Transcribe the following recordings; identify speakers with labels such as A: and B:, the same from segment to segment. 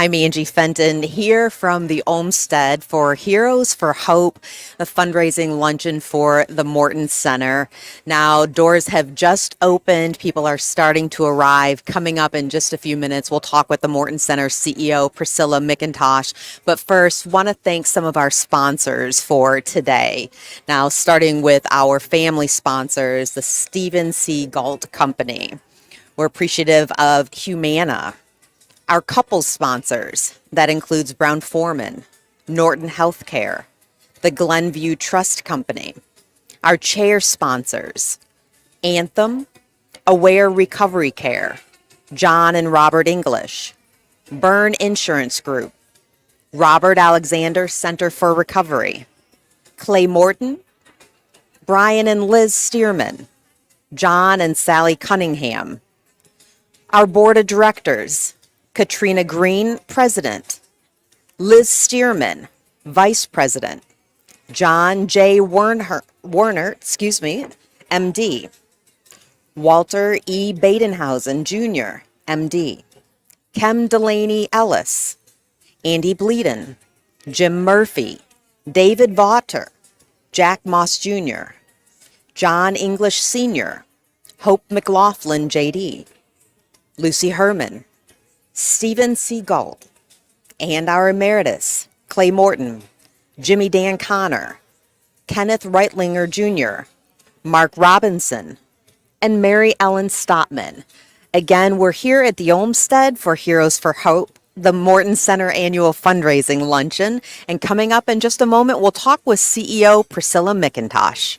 A: I'm Angie Fenton here from the Olmsted for Heroes for Hope, the fundraising luncheon for the Morton Center. Now, doors have just opened. People are starting to arrive. Coming up in just a few minutes, we'll talk with the Morton Center CEO, Priscilla McIntosh. But first, want to thank some of our sponsors for today. Now, starting with our family sponsors, the Stephen C. Galt Company. We're appreciative of Humana. Our couple sponsors, that includes Brown-Forman, Norton Healthcare, the Glenview Trust Company. Our chair sponsors, Anthem, Aware Recovery Care, John and Robert English, Byrne Insurance Group, Robert Alexander Center for Recovery, Clay Morton, Brian and Liz Stearman, John and Sally Cunningham. Our board of directors, Katrina Green, President, Liz Stearman, Vice President, John J. Warner, MD, Walter E. Badenhausen, Jr., MD, Kem Delaney Ellis, Andy Bleeden, Jim Murphy, David Vaughter, Jack Moss Jr., John English Sr., Hope McLaughlin, JD, Lucy Herman, Stephen C. Galt, and our emeritus, Clay Morton, Jimmy Dan Connor, Kenneth Reitlinger Jr., Mark Robinson, and Mary Ellen Stotman. Again, we're here at the Olmsted for Heroes for Hope, the Morton Center annual fundraising luncheon. And coming up in just a moment, we'll talk with CEO Priscilla McIntosh.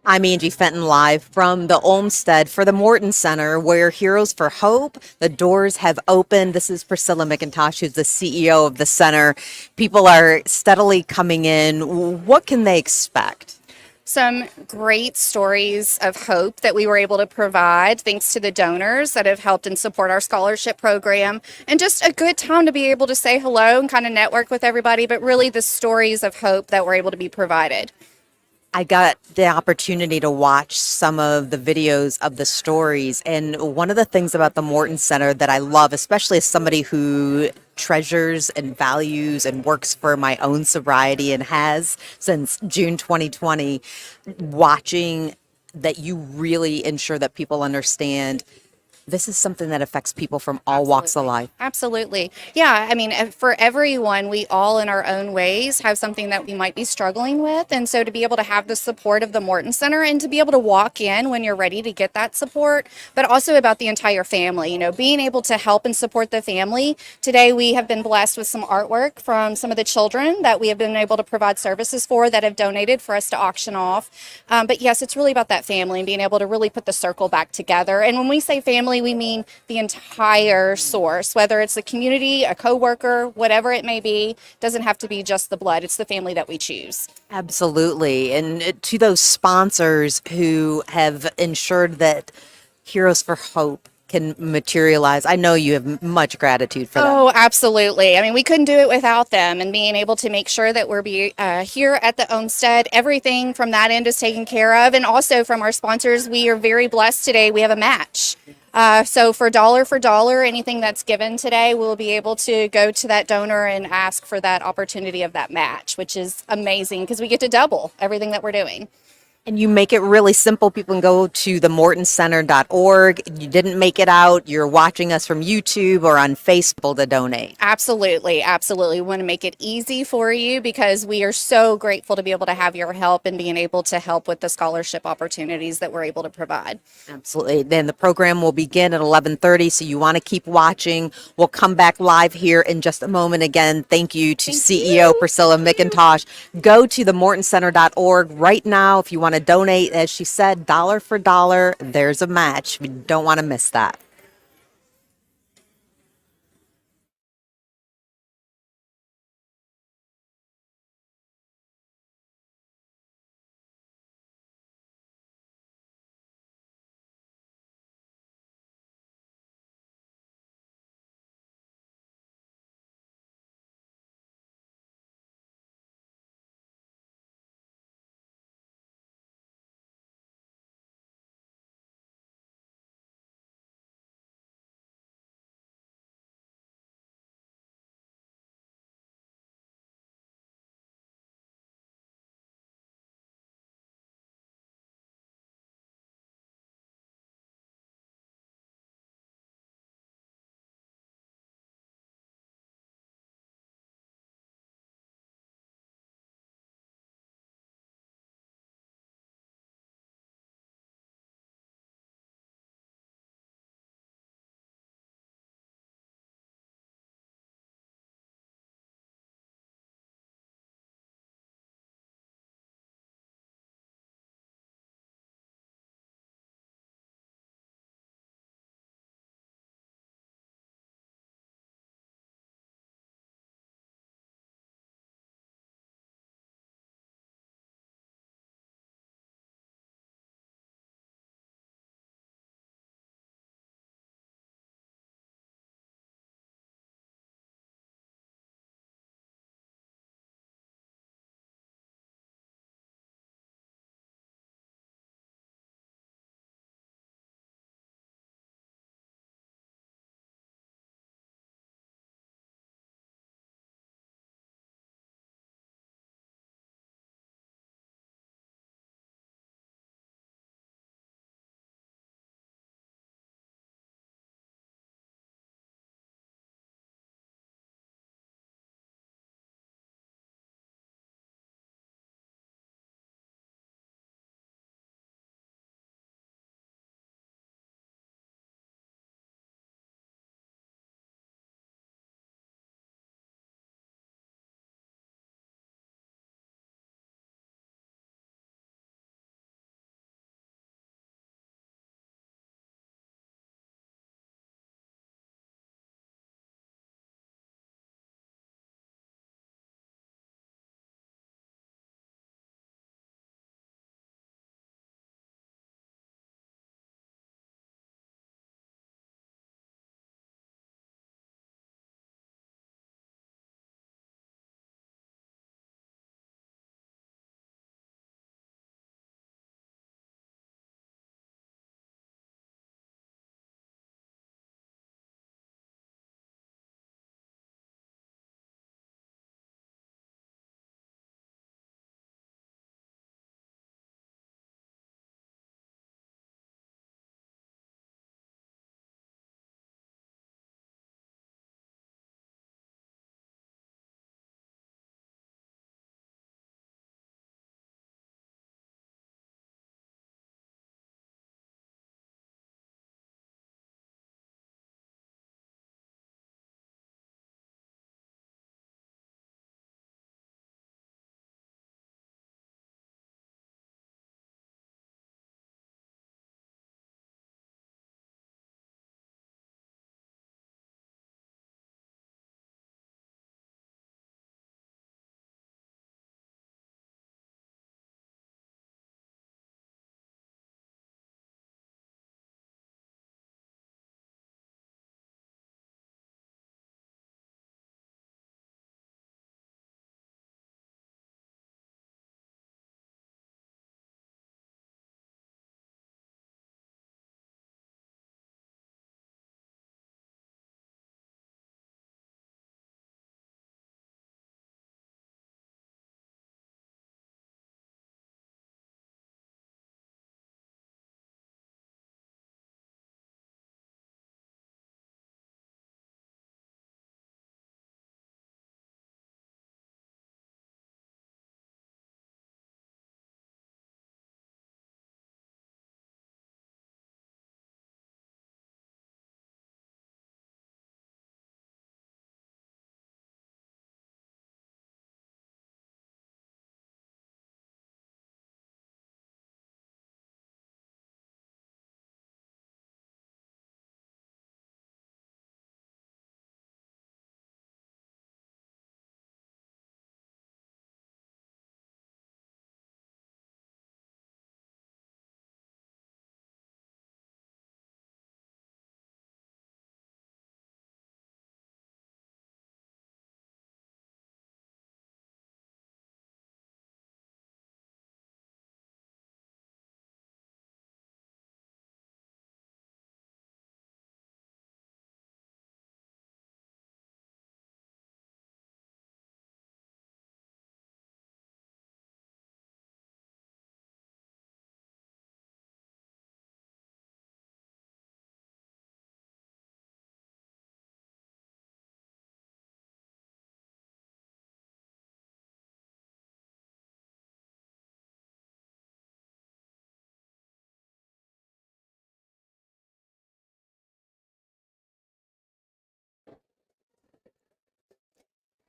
A: I'm Angie Fenton live from the Olmsted for the Morton Center, where Heroes for Hope, the doors have opened. This is Priscilla McIntosh, who's the CEO of the center. People are steadily coming in. What can they expect?
B: Some great stories of hope that we were able to provide thanks to the donors that have helped and support our scholarship program, and just a good time to be able to say hello and kind of network with everybody, but really the stories of hope that were able to be provided.
A: I got the opportunity to watch some of the videos of the stories. And one of the things about the Morton Center that I love, especially as somebody who treasures and values and works for my own sobriety and has since June 2020, watching that you really ensure that people understand this is something that affects people from all walks of
B: Absolutely.
A: life.
B: Absolutely. Yeah. I mean, for everyone, we all in our own ways have something that we might be struggling with. And so to be able to have the support of the Morton Center and to be able to walk in when you're ready to get that support, but also about the entire family, being able to help and support the family. Today, we have been blessed with some artwork from some of the children that we have been able to provide services for that have donated for us to auction off. But yes, it's really about that family and being able to really put the circle back together. And when we say family, we mean the entire source, whether it's the community, a coworker, whatever it may be. Doesn't have to be just the blood. It's the family that we choose.
A: Absolutely. And to those sponsors who have ensured that Heroes for Hope can materialize, I know you have much gratitude for them.
B: Oh, absolutely. I mean, we couldn't do it without them, and being able to make sure that here at the Olmsted, everything from that end is taken care of. And also from our sponsors, we are very blessed today. We have a match. So for dollar, anything that's given today, we'll be able to go to that donor and ask for that opportunity of that match, which is amazing because we get to double everything that we're doing.
A: And you make it really simple. People can go to themortoncenter.org. You didn't make it out, you're watching us from YouTube or on Facebook to donate.
B: Absolutely, absolutely. We want to make it easy for you because we are so grateful to be able to have your help and being able to help with the scholarship opportunities that we're able to provide.
A: Absolutely. Then the program will begin at 11:30, so you want to keep watching. We'll come back live here in just a moment. Again, thank you to
B: Thank
A: CEO
B: you.
A: Priscilla McIntosh. Go to themortoncenter.org right now if you want to donate. As she said, dollar for dollar, there's a match. We don't want to miss that.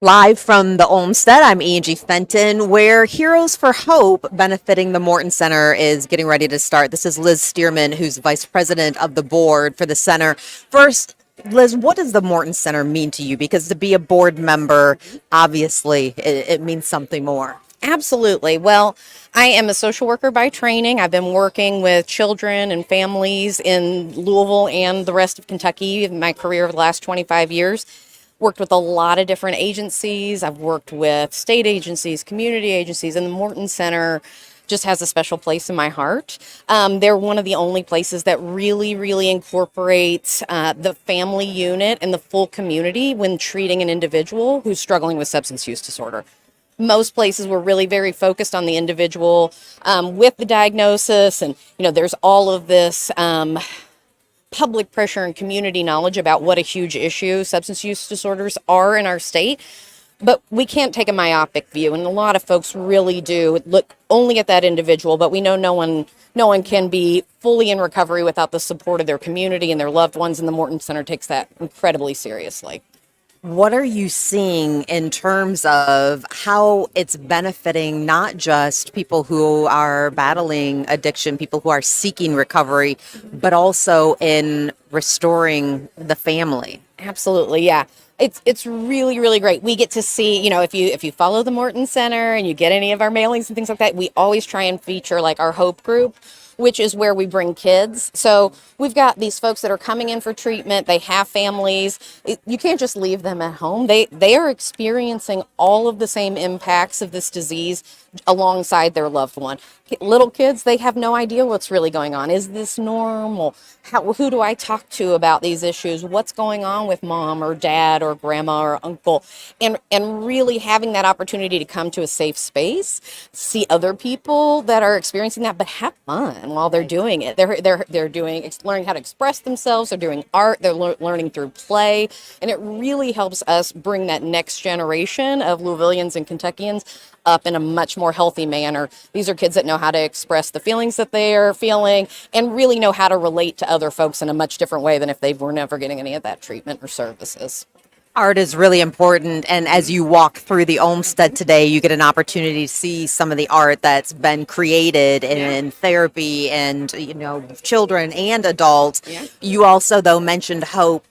A: Live from the Olmsted, I'm Angie Fenton, where Heroes for Hope, benefiting the Morton Center, is getting ready to start. This is Liz Stearman, who's vice president of the board for the center. First, Liz, what does the Morton Center mean to you? Because to be a board member, obviously, it means something more.
C: Absolutely. Well, I am a social worker by training. I've been working with children and families in Louisville and the rest of Kentucky in my career of the last 25 years. Worked with a lot of different agencies. I've worked with state agencies, community agencies, and the Morton Center just has a special place in my heart. They're one of the only places that really incorporates the family unit and the full community when treating an individual who's struggling with substance use disorder. Most places were really very focused on the individual with the diagnosis, and there's all of this public pressure and community knowledge about what a huge issue substance use disorders are in our state. But we can't take a myopic view, and a lot of folks really do look only at that individual. But we know no one can be fully in recovery without the support of their community and their loved ones, and the Morton Center takes that incredibly seriously.
A: What are you seeing in terms of how it's benefiting not just people who are battling addiction, people who are seeking recovery, but also in restoring the family?
C: Absolutely, yeah. It's really great. We get to see, if you follow the Morton Center and you get any of our mailings and things like that, we always try and feature like our Hope group, which is where we bring kids. So we've got these folks that are coming in for treatment. They have families. You can't just leave them at home. They are experiencing all of the same impacts of this disease alongside their loved one. Little kids, they have no idea what's really going on. Is this normal? Who do I talk to about these issues? What's going on with mom or dad or grandma or uncle? And really having that opportunity to come to a safe space, see other people that are experiencing that, but have fun while they're doing it. They're learning how to express themselves. They're doing art. They're learning through play, and it really helps us bring that next generation of Louisvillians and Kentuckians up in a much more healthy manner. These are kids that know how to express the feelings that they are feeling and really know how to relate to other folks in a much different way than if they were never getting any of that treatment or services.
A: Art is really important, and as you walk through the Olmsted today, you get an opportunity to see some of the art that's been created in therapy and children and adults.
C: Yeah.
A: You also, though, mentioned hope.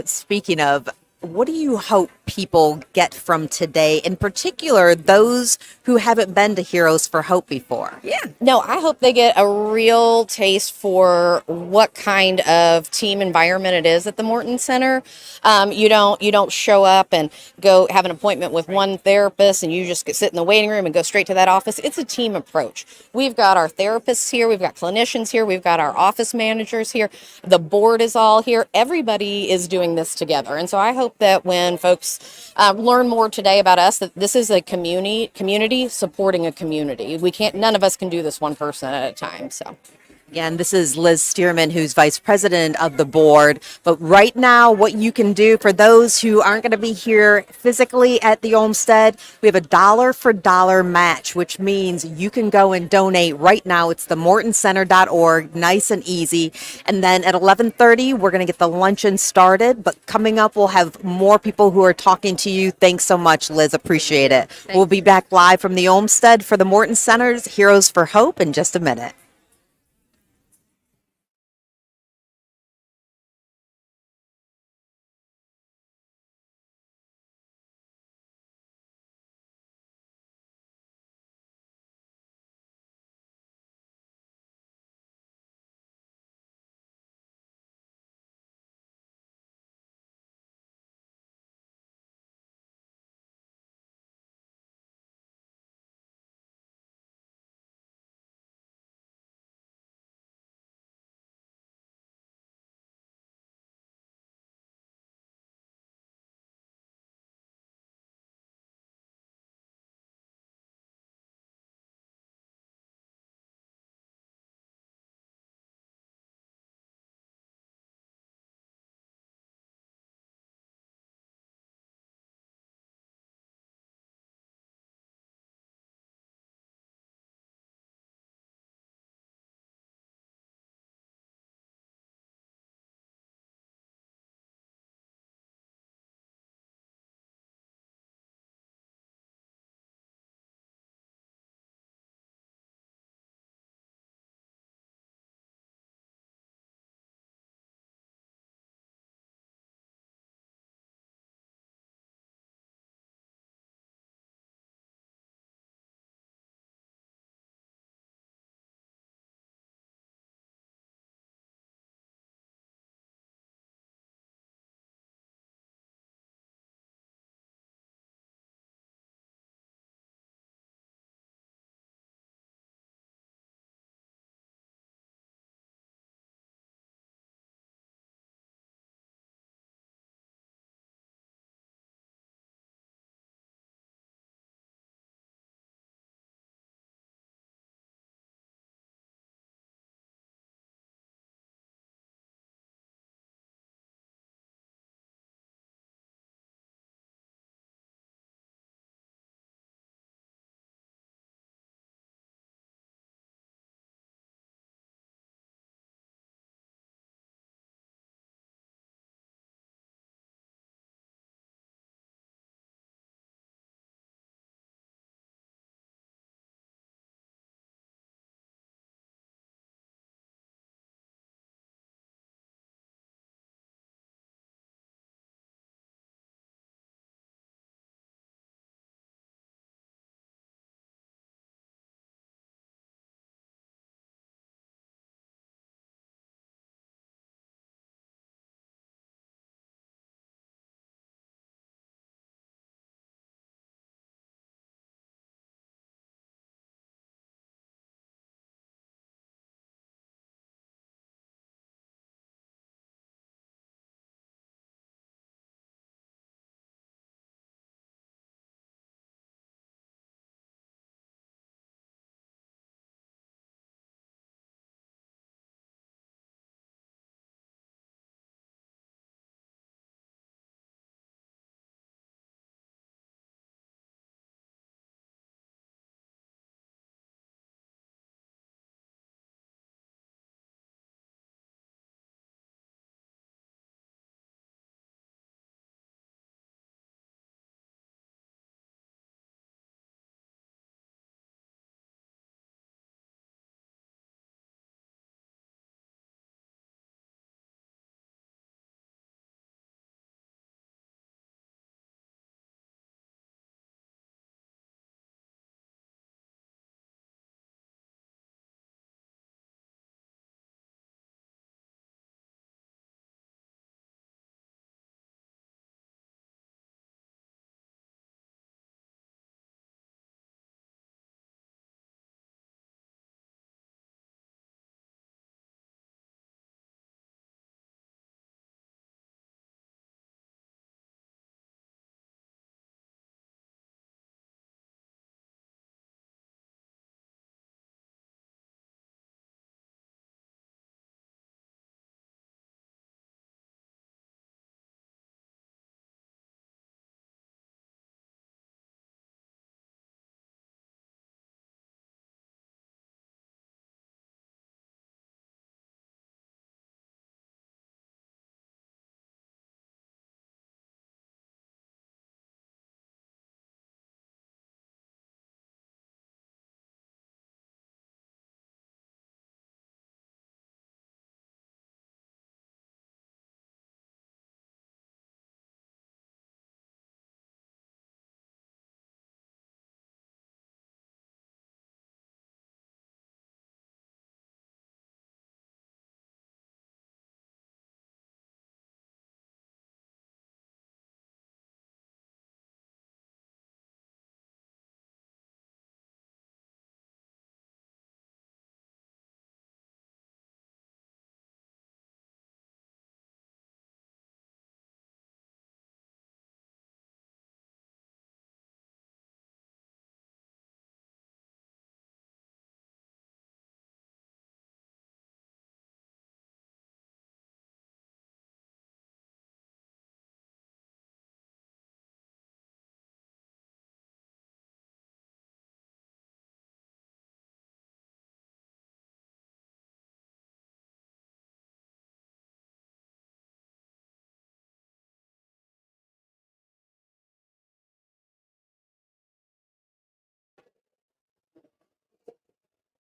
A: Speaking of, what do you hope people get from today, in particular those who haven't been to Heroes for Hope before?
C: Yeah. No, I hope they get a real taste for what kind of team environment it is at the Morton Center. You don't show up and go have an appointment with one therapist and you just sit in the waiting room and go straight to that office. It's a team approach. We've got our therapists here, we've got clinicians here, we've got our office managers here. The board is all here. Everybody is doing this together, and so I hope that when folks learn more today about us, that this is a community supporting a community. None of us can do this one person at a time. So
A: Again, this is Liz Stearman, who's vice president of the board. But right now, what you can do for those who aren't going to be here physically at the Olmsted, we have a dollar for dollar match, which means you can go and donate right now. It's the mortoncenter.org, nice and easy. And then at 11:30, we're going to get the luncheon started. But coming up, we'll have more people who are talking to you. Thanks so much, Liz. Appreciate it. We'll be back live from the Olmsted for the Morton Center's Heroes for Hope in just a minute.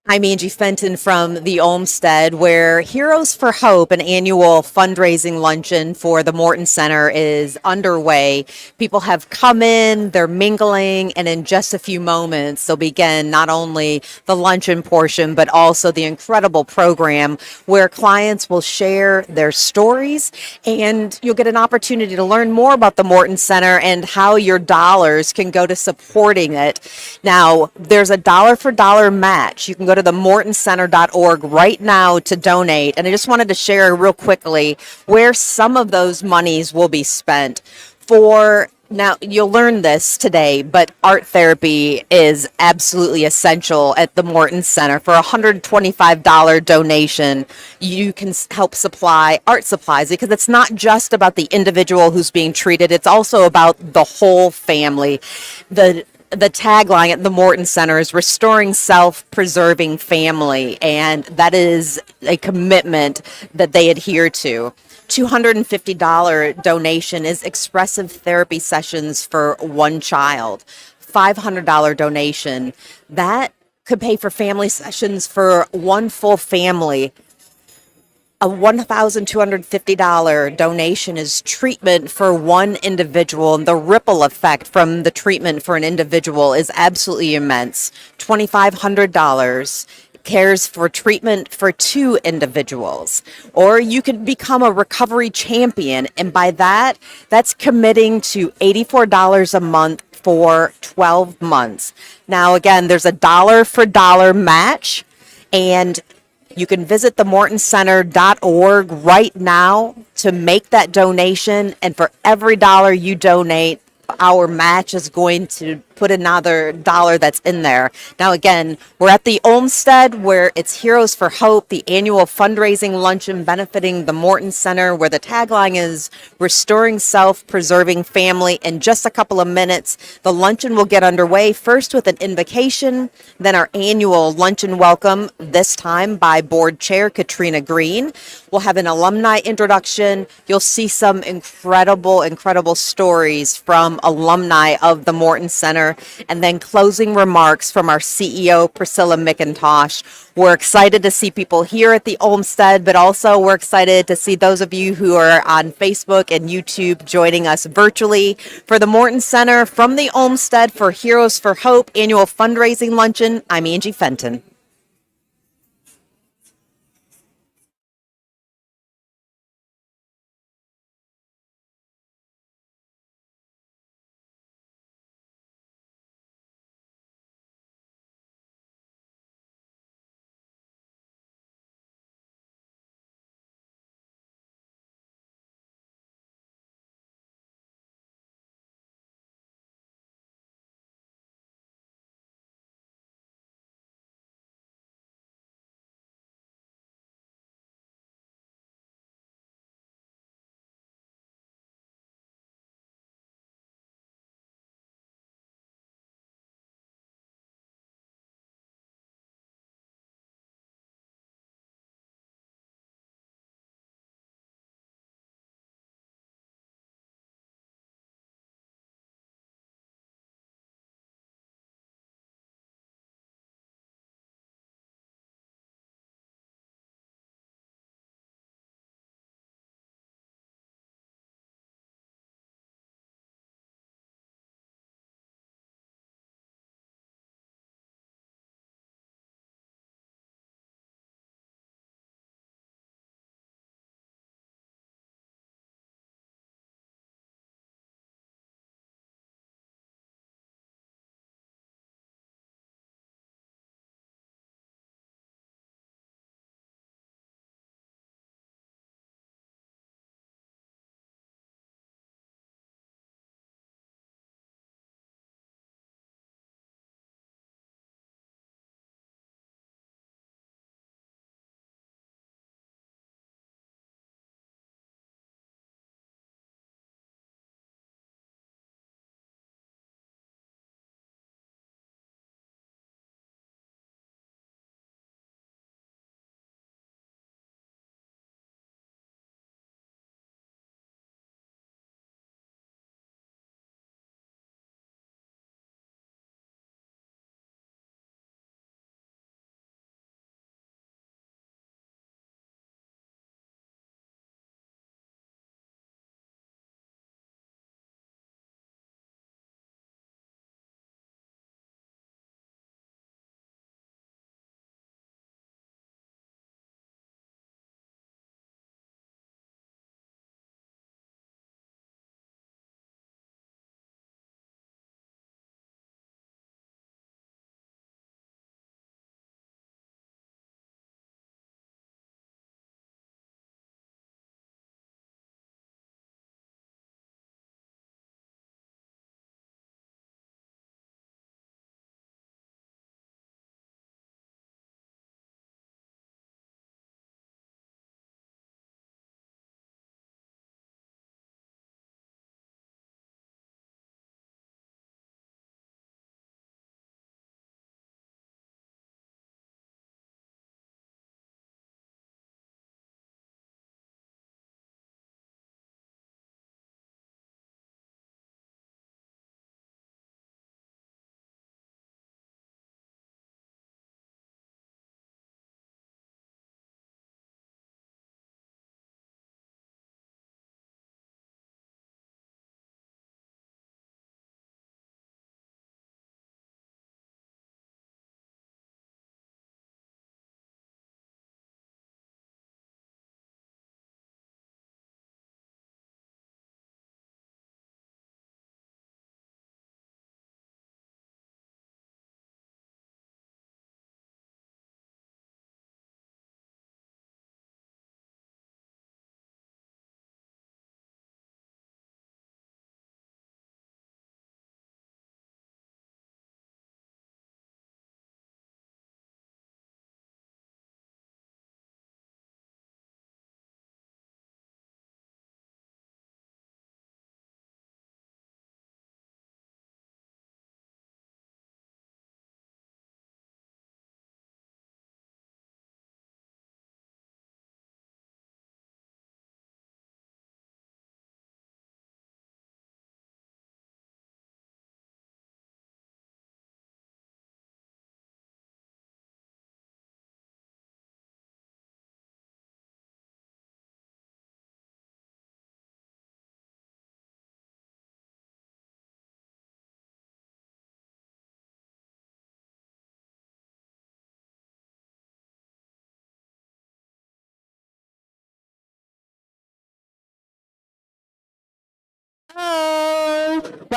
A: I'm Angie Fenton from the Olmsted, where Heroes for Hope, an annual fundraising luncheon for the Morton Center, is underway. People have come in, they're mingling, and in just a few moments, they'll begin not only the luncheon portion, but also the incredible program where clients will share their stories, and you'll get an opportunity to learn more about the Morton Center and how your dollars can go to supporting it. Now, there's a dollar for dollar match. You can go to the mortoncenter.org right now to donate. And I just wanted to share real quickly where some of those monies will be spent for. Now, you'll learn this today, but art therapy is absolutely essential at the Morton Center. For a $125 donation, you can help supply art supplies because it's not just about the individual who's being treated, it's also about the whole family. The tagline at the Morton Center is restoring self-preserving family, and that is a commitment that they adhere to. $250 donation is expressive therapy sessions for one child. $500 donation, that could pay for family sessions for one full family. A $1,250 donation is treatment for one individual, and the ripple effect from the treatment for an individual is absolutely immense. $2,500 cares for treatment for two individuals. Or you could become a recovery champion, and by that, that's committing to $84 a month for 12 months. Now, again, there's a dollar for dollar match, and you can visit themortoncenter.org right now to make that donation. And for every dollar you donate, our match is going to put another dollar that's in there. Now, again, we're at the Olmsted, where it's Heroes for Hope, the annual fundraising luncheon benefiting the Morton Center, where the tagline is restoring self-preserving family. In just a couple of minutes, the luncheon will get underway, first with an invocation, then our annual luncheon welcome, this time by board chair Katrina Green. We'll have an alumni introduction. You'll see some incredible stories from alumni of the Morton Center, and then closing remarks from our CEO, Priscilla McIntosh. We're excited to see people here at the Olmsted, but also we're excited to see those of you who are on Facebook and YouTube joining us virtually for the Morton Center from the Olmsted for Heroes for Hope annual fundraising luncheon. I'm Angie Fenton.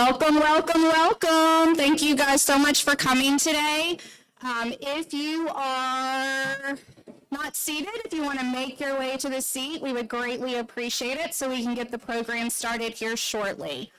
D: Welcome, welcome, welcome. Thank you guys so much for coming today. If you are not seated, if you want to make your way to the seat, we would greatly appreciate it so we can get the program started here shortly.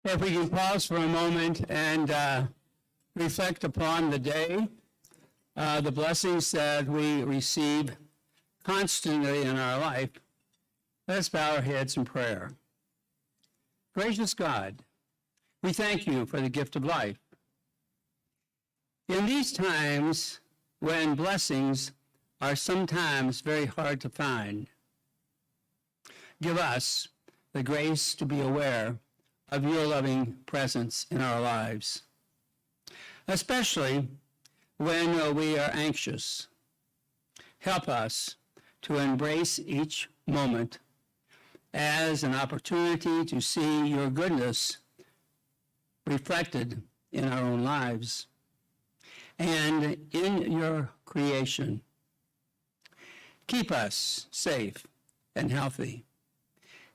E: If we can pause for a moment and reflect upon the day, the blessings that we receive constantly in our life, let's bow our heads in prayer. Gracious God, we thank you for the gift of life. In these times when blessings are sometimes very hard to find, give us the grace to be aware of your loving presence in our lives, especially when we are anxious. Help us to embrace each moment as an opportunity to see your goodness reflected in our own lives and in your creation. Keep us safe and healthy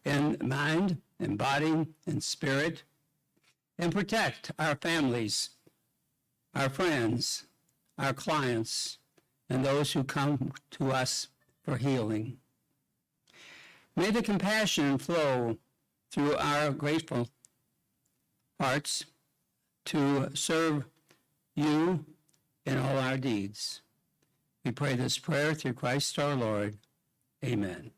E: in mind and body and spirit, and protect our families, our friends, our clients, and those who come to us for healing. May the compassion flow through our grateful hearts to serve you in all our deeds. We pray this prayer through Christ our Lord. Amen.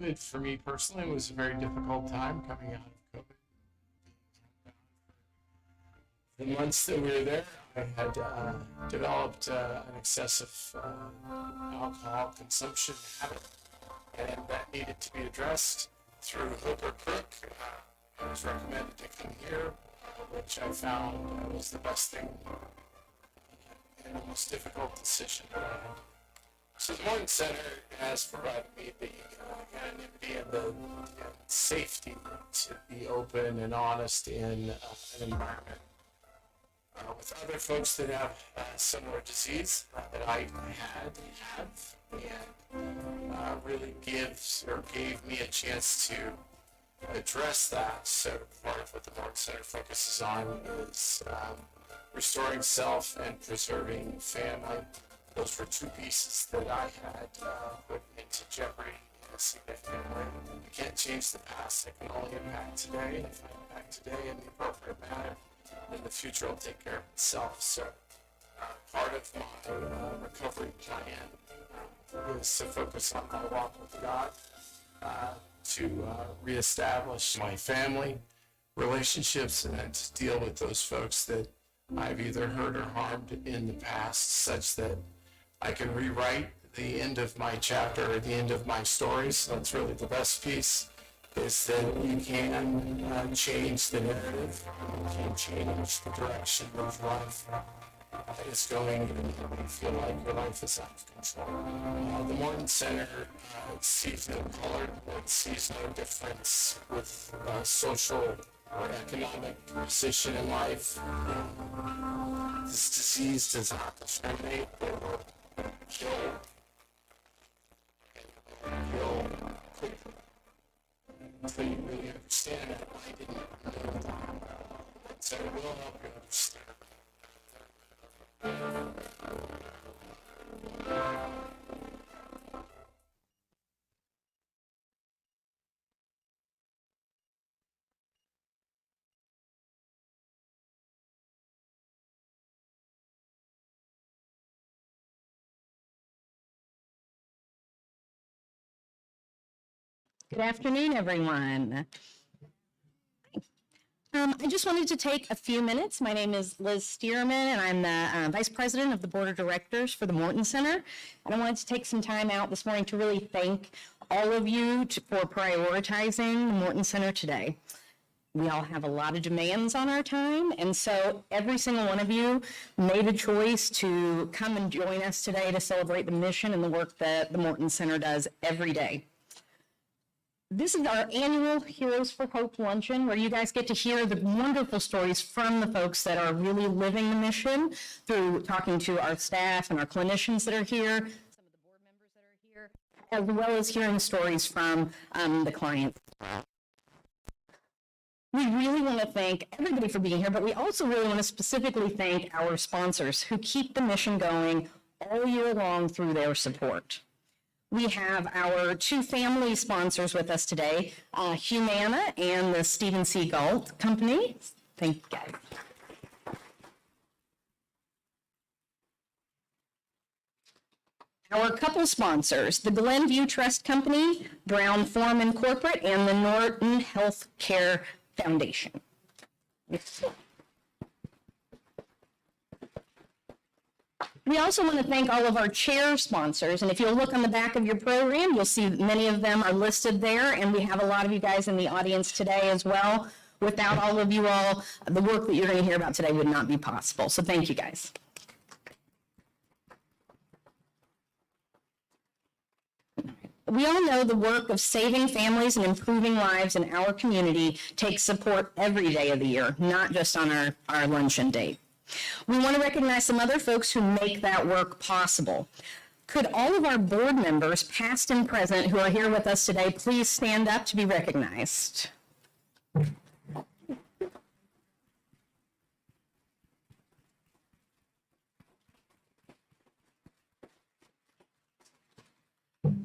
F: COVID for me personally was a very difficult time coming out of COVID. The months that we were there, I had developed an excessive alcohol consumption habit, and that needed to be addressed through hook or crook. I was recommended to come here, which I found was the best thing and the most difficult decision that I had. So the Morton Center has provided me the anonymity and the safety to be open and honest in an environment with other folks that have similar disease that I have, and really gave me a chance to address that. So part of what the Morton Center focuses on is restoring self and preserving family. Those were two pieces that I had put into jeopardy in a significant way. I can't change the past. I can only impact today. And if I impact today in the appropriate manner, then the future will take care of itself. So part of my recovery plan is to focus on my walk with God, to reestablish my family relationships, and then to deal with those folks that I've either hurt or harmed in the past, such that I can rewrite the end of my chapter or the end of my stories. That's really the best piece, is that you can change the narrative, you can change the direction of life is going, and you feel like your life is out of control. The Morton Center sees no color, it sees no difference with social or economic position in life. This disease does not discriminate or kill quickly. So you really understand it. I didn't know that. So it will help you understand.
G: Good afternoon, everyone. I just wanted to take a few minutes. My name is Liz Stearman, and I'm the Vice President of the Board of Directors for the Morton Center. And I wanted to take some time out this morning to really thank all of you for prioritizing the Morton Center today. We all have a lot of demands on our time, and so every single one of you made a choice to come and join us today to celebrate the mission and the work that the Morton Center does every day. This is our annual Heroes for Hope luncheon, where you guys get to hear the wonderful stories from the folks that are really living the mission through talking to our staff and our clinicians that are here, some of the board members that are here, as well as hearing stories from the clients. We really want to thank everybody for being here, but we also really want to specifically thank our sponsors who keep the mission going all year long through their support. We have our two family sponsors with us today, Humana and the Stephen C. Galt Company. Thank you, guys. Our couple sponsors, the Glenview Trust Company, Brown Foreman Corporate, and the Norton Health Care Foundation. We also want to thank all of our chair sponsors, and if you'll look on the back of your program, you'll see many of them are listed there, and we have a lot of you guys in the audience today as well. Without all of you all, the work that you're going to hear about today would not be possible, so thank you guys. We all know the work of saving families and improving lives in our community takes support every day of the year, not just on our luncheon date. We want to recognize some other folks who make that work possible. Could all of our board members, past and present, who are here with us today, please stand up to be recognized?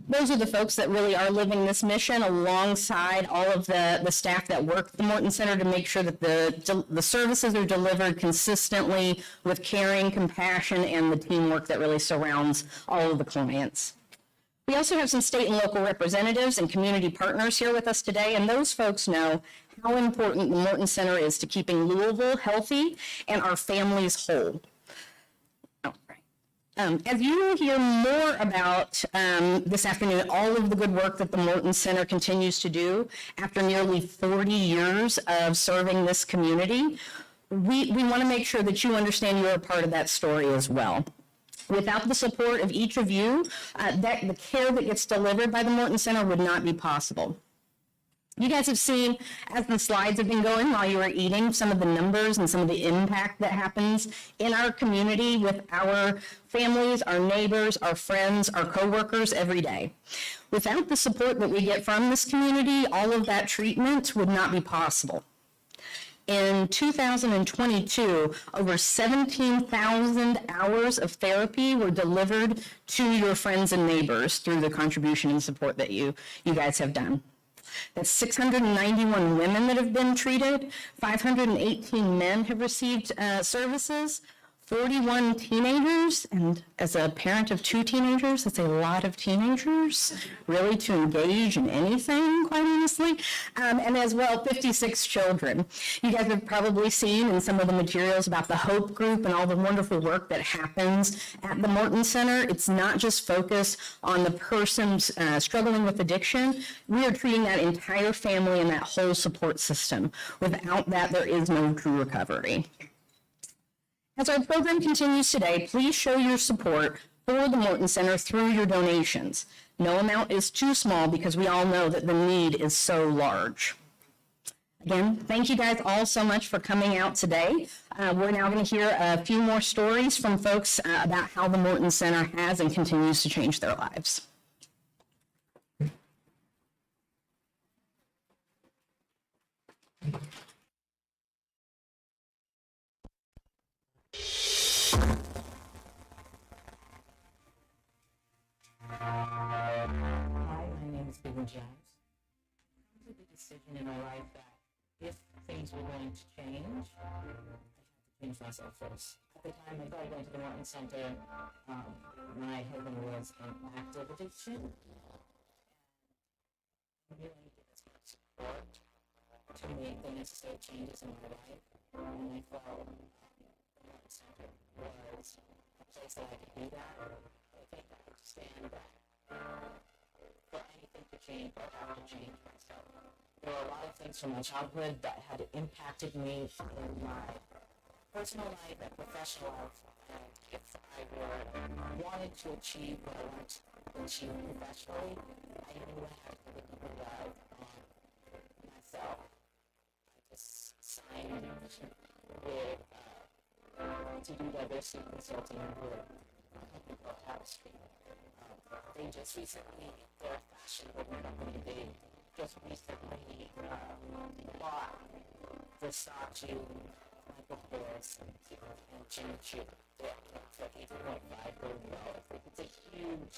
G: Those are the folks that really are living this mission alongside all of the staff that work at the Morton Center to make sure that the services are delivered consistently with caring, compassion, and the teamwork that really surrounds all of the clients. We also have some state and local representatives and community partners here with us today, and those folks know how important the Morton Center is to keeping Louisville healthy and our families whole. As you will hear more about this afternoon, all of the good work that the Morton Center continues to do after nearly 40 years of serving this community, we want to make sure that you understand you're a part of that story as well. Without the support of each of you, the care that gets delivered by the Morton Center would not be possible. You guys have seen, as the slides have been going while you were eating, some of the numbers and some of the impact that happens in our community with our families, our neighbors, our friends, our coworkers every day. Without the support that we get from this community, all of that treatment would not be possible. In 2022, over 17,000 hours of therapy were delivered to your friends and neighbors through the contribution and support that you guys have done. That's 691 women that have been treated, 518 men have received services, 41 teenagers, and as a parent of 2 teenagers, that's a lot of teenagers, really, to engage in anything, quite honestly, and as well, 56 children. You guys have probably seen in some of the materials about the Hope Group and all the wonderful work that happens at the Morton Center. It's not just focused on the person's struggling with addiction. We are treating that entire family and that whole support system. Without that, there is no true recovery. As our program continues today, please show your support for the Morton Center through your donations. No amount is too small because we all know that the need is so large. Again, thank you guys all so much for coming out today. We're now going to hear a few more stories from folks about how the Morton Center has and continues to change their lives.
H: Hi, my name is Stephen Jones. I made the decision in my life that if things were going to change, I had to change myself first. At the time I started going to the Morton Center, my husband was in active addiction. I really needed as much support to make the necessary changes in my life. And I felt the Morton Center was a place that I could do that. I think I understand that for anything to change, I have to change myself. There were a lot of things from my childhood that had impacted me in my personal life and professional life. And if I wanted to achieve what I wanted to achieve professionally, I knew I had to take a deeper dive on myself. I just signed with to do diversity consulting with a company called Tapestry. They just recently, they're a fashion company, they just recently bought Versace, Michael Kors, and Jimmy Choo. For $8.5 billion. It's a huge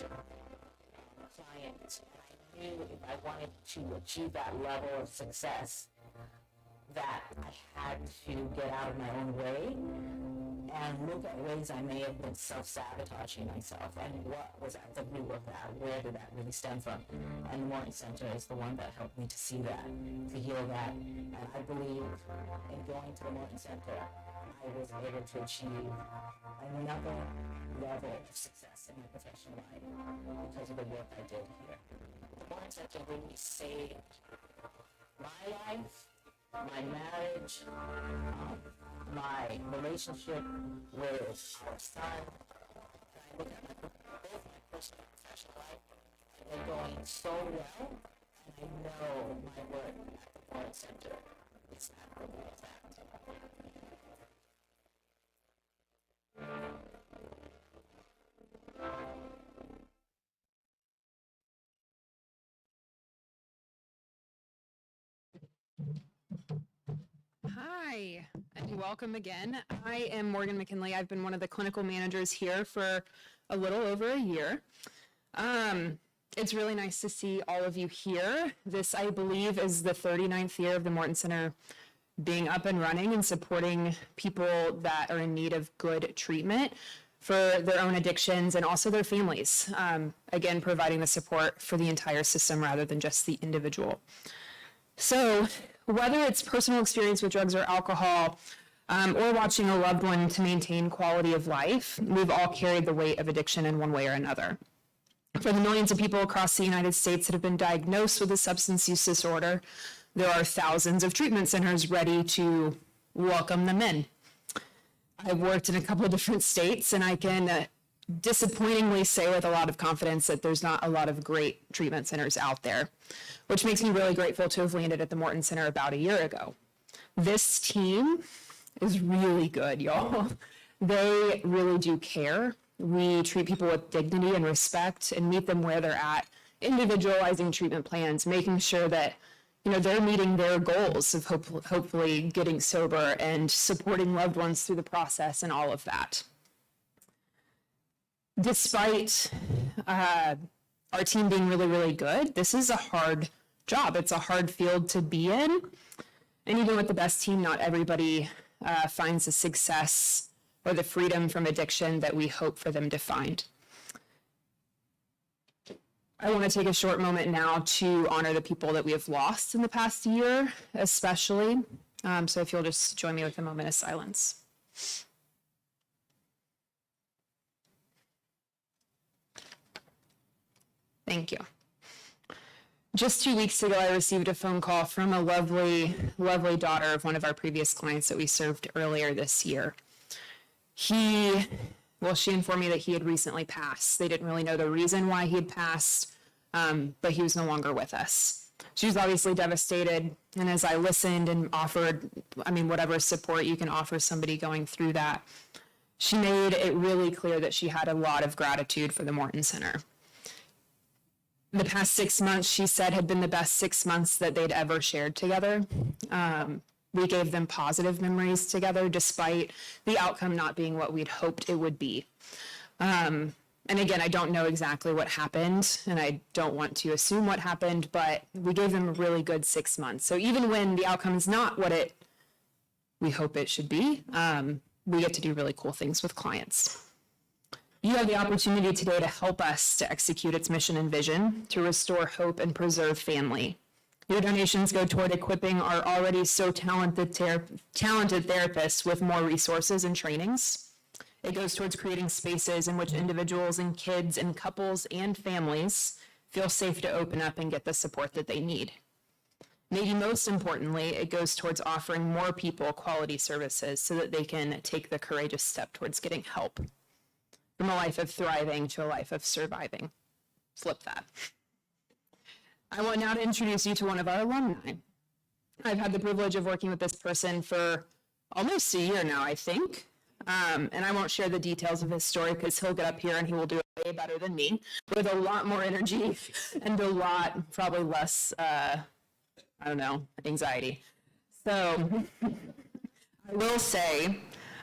H: client, and I knew if I wanted to achieve that level of success, that I had to get out of my own way and look at ways I may have been self-sabotaging myself and what was at the root of that, where did that really stem from. And the Morton Center is the one that helped me to see that, to heal that. And I believe in going to the Morton Center, I was able to achieve another level of success in my professional life because of the work I did here. The Morton Center really saved my life, my marriage, my relationship with our son. And I look at both my personal and professional life, and they're going so well. And I know my work at the Morton Center is admirable of that.
I: Hi, and welcome again. I am Morgan McKinley. I've been one of the clinical managers here for a little over a year. It's really nice to see all of you here. This, I believe, is the 39th year of the Morton Center being up and running and supporting people that are in need of good treatment. for their own addictions and also their families. Again, providing the support for the entire system rather than just the individual. So whether it's personal experience with drugs or alcohol, or watching a loved one to maintain quality of life, we've all carried the weight of addiction in one way or another. For the millions of people across the United States that have been diagnosed with a substance use disorder, there are thousands of treatment centers ready to welcome them in. I've worked in a couple of different states, and I can disappointingly say with a lot of confidence that there's not a lot of great treatment centers out there, which makes me really grateful to have landed at the Morton Center about a year ago. This team is really good, y'all. They really do care. We treat people with dignity and respect and meet them where they're at, individualizing treatment plans, making sure that they're meeting their goals of hopefully getting sober and supporting loved ones through the process and all of that. Despite our team being really, really good, this is a hard job. It's a hard field to be in. And even with the best team, not everybody finds the success or the freedom from addiction that we hope for them to find. I want to take a short moment now to honor the people that we have lost in the past year, especially. So if you'll just join me with a moment of silence. Thank you. Just 2 weeks ago, I received a phone call from a lovely, lovely daughter of one of our previous clients that we served earlier this year. She informed me that he had recently passed. They didn't really know the reason why he had passed, but he was no longer with us. She was obviously devastated, and as I listened and offered, whatever support you can offer somebody going through that, she made it really clear that she had a lot of gratitude for the Morton Center. The past 6 months, she said, had been the best 6 months that they'd ever shared together. We gave them positive memories together, despite the outcome not being what we'd hoped it would be. And again, I don't know exactly what happened, and I don't want to assume what happened, but we gave them a really good 6 months. So even when the outcome is not what we hope it should be, we get to do really cool things with clients. You have the opportunity today to help us to execute its mission and vision to restore hope and preserve family. Your donations go toward equipping our already so talented therapists with more resources and trainings. It goes towards creating spaces in which individuals and kids and couples and families feel safe to open up and get the support that they need. Maybe most importantly, it goes towards offering more people quality services so that they can take the courageous step towards getting help. From a life of thriving to a life of surviving. Flip that. I want now to introduce you to one of our alumni. I've had the privilege of working with this person for almost a year now, I think. And I won't share the details of his story because he'll get up here and he will do it way better than me, with a lot more energy and a lot, probably less, anxiety. So I will say,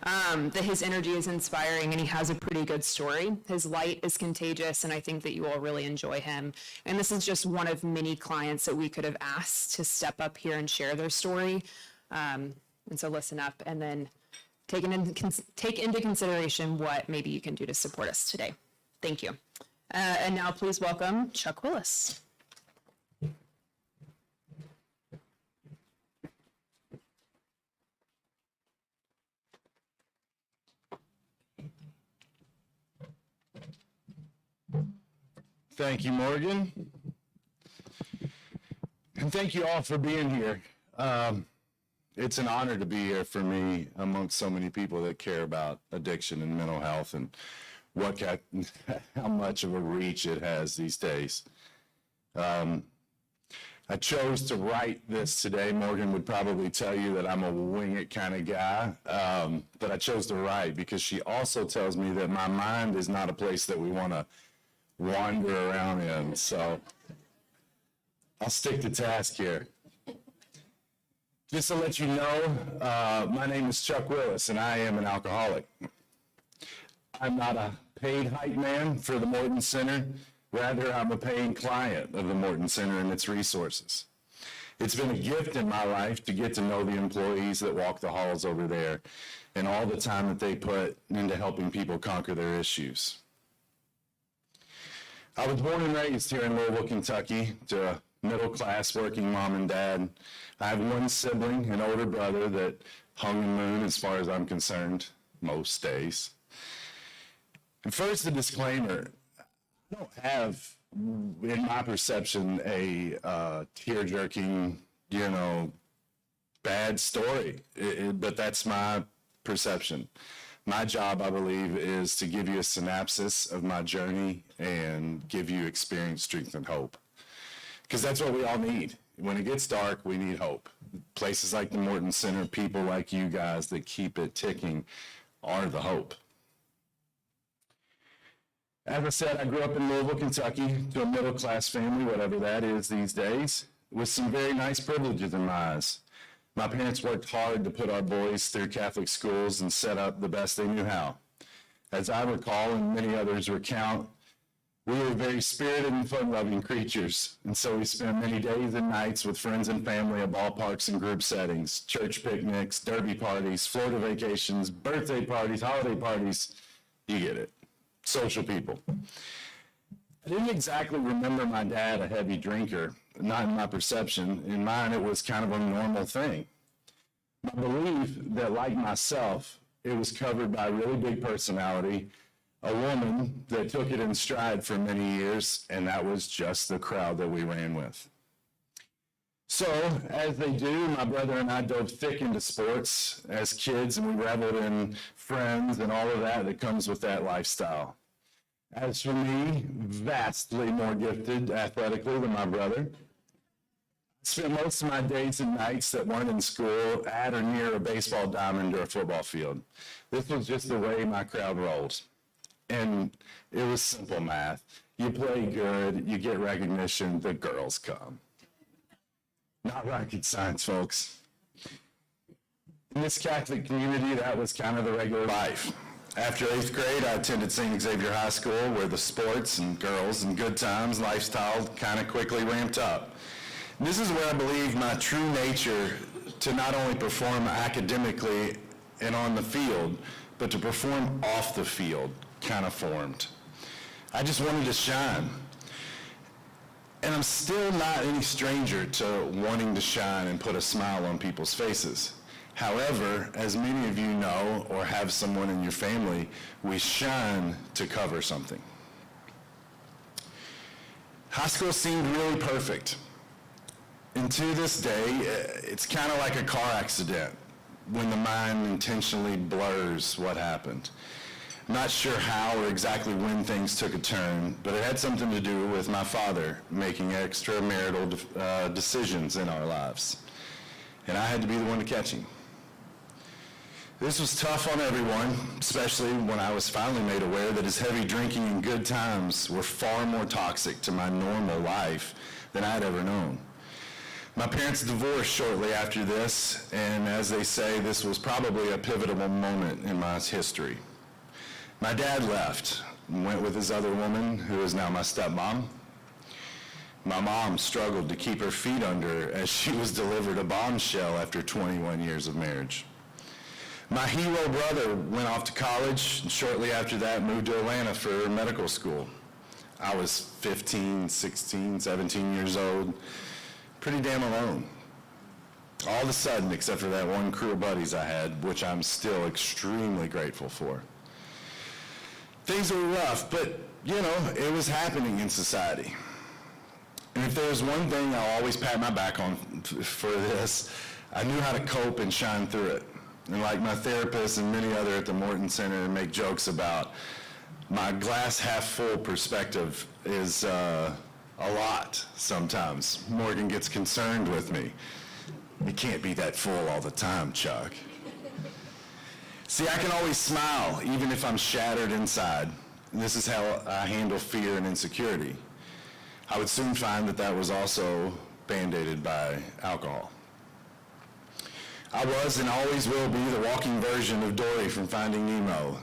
I: that his energy is inspiring and he has a pretty good story. His light is contagious and I think that you will really enjoy him. And this is just one of many clients that we could have asked to step up here and share their story. And so listen up and then take into consideration what maybe you can do to support us today. Thank you. And now please welcome Chuck Willis.
J: Thank you, Morgan. And thank you all for being here. It's an honor to be here for me amongst so many people that care about addiction and mental health and how much of a reach it has these days. I chose to write this today. Morgan would probably tell you that I'm a wing it kind of guy, but I chose to write because she also tells me that my mind is not a place that we want to wander around in, so I'll stick to task here. Just to let you know, my name is Chuck Willis, and I am an alcoholic. I'm not a paid hype man for the Morton Center. Rather, I'm a paying client of the Morton Center and its resources. It's been a gift in my life to get to know the employees that walk the halls over there and all the time that they put into helping people conquer their issues. I was born and raised here in Louisville, Kentucky, to a middle-class working mom and dad. I have one sibling, an older brother, that hung the moon as far as I'm concerned most days. And first, a disclaimer. I don't have, in my perception, a tear-jerking, bad story, but that's my perception. My job, I believe, is to give you a synopsis of my journey and give you experience, strength, and hope. Because that's what we all need. When it gets dark, we need hope. Places like the Morton Center, people like you guys that keep it ticking are the hope. As I said, I grew up in Louisville, Kentucky, to a middle-class family, whatever that is these days, with some very nice privileges in my eyes. My parents worked hard to put our boys through Catholic schools and set up the best they knew how. As I recall, and many others recount, we were very spirited and fun-loving creatures, and so we spent many days and nights with friends and family at ballparks and group settings, church picnics, derby parties, Florida vacations, birthday parties, holiday parties. You get it. Social people. I didn't exactly remember my dad a heavy drinker, not in my perception. In mine, it was kind of a normal thing. My belief that, like myself, it was covered by a really big personality, a woman that took it in stride for many years, and that was just the crowd that we ran with. So, as they do, my brother and I dove thick into sports as kids, and we reveled in friends and all of that comes with that lifestyle. As for me, vastly more gifted athletically than my brother. I spent most of my days and nights that weren't in school at or near a baseball diamond or a football field. This was just the way my crowd rolled. And it was simple math. You play good, you get recognition, the girls come. Not rocket science, folks. In this Catholic community, that was kind of the regular life. After 8th grade, I attended St. Xavier High School, where the sports and girls and good times lifestyle kind of quickly ramped up. This is where I believe my true nature to not only perform academically and on the field, but to perform off the field kind of formed. I just wanted to shine. And I'm still not any stranger to wanting to shine and put a smile on people's faces. However, as many of you know or have someone in your family, we shine to cover something. High school seemed really perfect. And to this day, it's kind of like a car accident when the mind intentionally blurs what happened. I'm not sure how or exactly when things took a turn, but it had something to do with my father making extramarital decisions in our lives. And I had to be the one to catch him. This was tough on everyone, especially when I was finally made aware that his heavy drinking and good times were far more toxic to my normal life than I had ever known. My parents divorced shortly after this, and as they say, this was probably a pivotal moment in my history. My dad left and went with his other woman, who is now my stepmom. My mom struggled to keep her feet under as she was delivered a bombshell after 21 years of marriage. My hero brother went off to college, and shortly after that moved to Atlanta for medical school. I was 15, 16, 17 years old, pretty damn alone. All of a sudden, except for that one crew of buddies I had, which I'm still extremely grateful for. Things were rough, but, it was happening in society. And if there was one thing I'll always pat my back on for this, I knew how to cope and shine through it. And like my therapist and many other at the Morton Center make jokes about, my glass half full perspective is a lot sometimes. Morgan gets concerned with me. It can't be that full all the time, Chuck. See, I can always smile even if I'm shattered inside. And this is how I handle fear and insecurity. I would soon find that was also band-aided by alcohol. I was and always will be the walking version of Dory from Finding Nemo.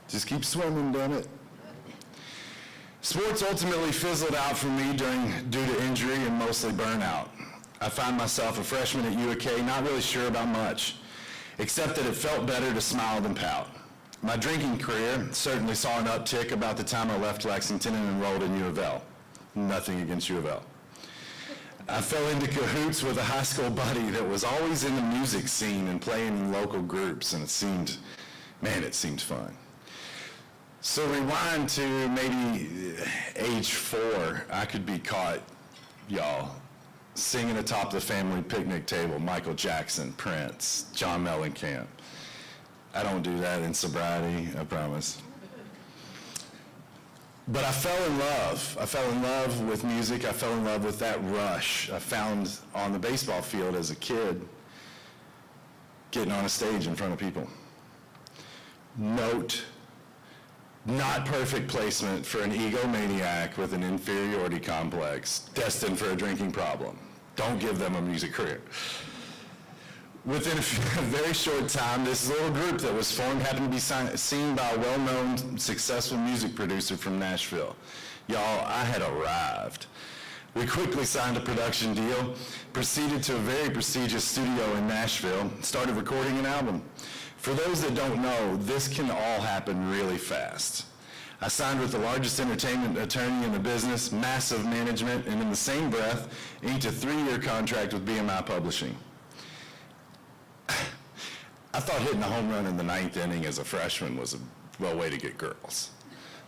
J: Just keep swimming, damn it. Sports ultimately fizzled out for me due to injury and mostly burnout. I found myself a freshman at UK, not really sure about much, except that it felt better to smile than pout. My drinking career certainly saw an uptick about the time I left Lexington and enrolled in U of L. Nothing against U of L. I fell into cahoots with a high school buddy that was always in the music scene and playing in local groups, and it seemed fun. So rewind to maybe age 4, I could be caught, y'all, singing atop the family picnic table, Michael Jackson, Prince, John Mellencamp. I don't do that in sobriety, I promise. But I fell in love. I fell in love with music. I fell in love with that rush I found on the baseball field as a kid, getting on a stage in front of people. Note, not perfect placement for an egomaniac with an inferiority complex, destined for a drinking problem. Don't give them a music career. Within a very short time, this little group that was formed happened to be seen by a well-known, successful music producer from Nashville. Y'all, I had arrived. We quickly signed a production deal, proceeded to a very prestigious studio in Nashville, started recording an album. For those that don't know, this can all happen really fast. I signed with the largest entertainment attorney in the business, massive management, and in the same breath, inked a 3-year contract with BMI Publishing. I thought hitting a home run in the 9th inning as a freshman was a way to get girls.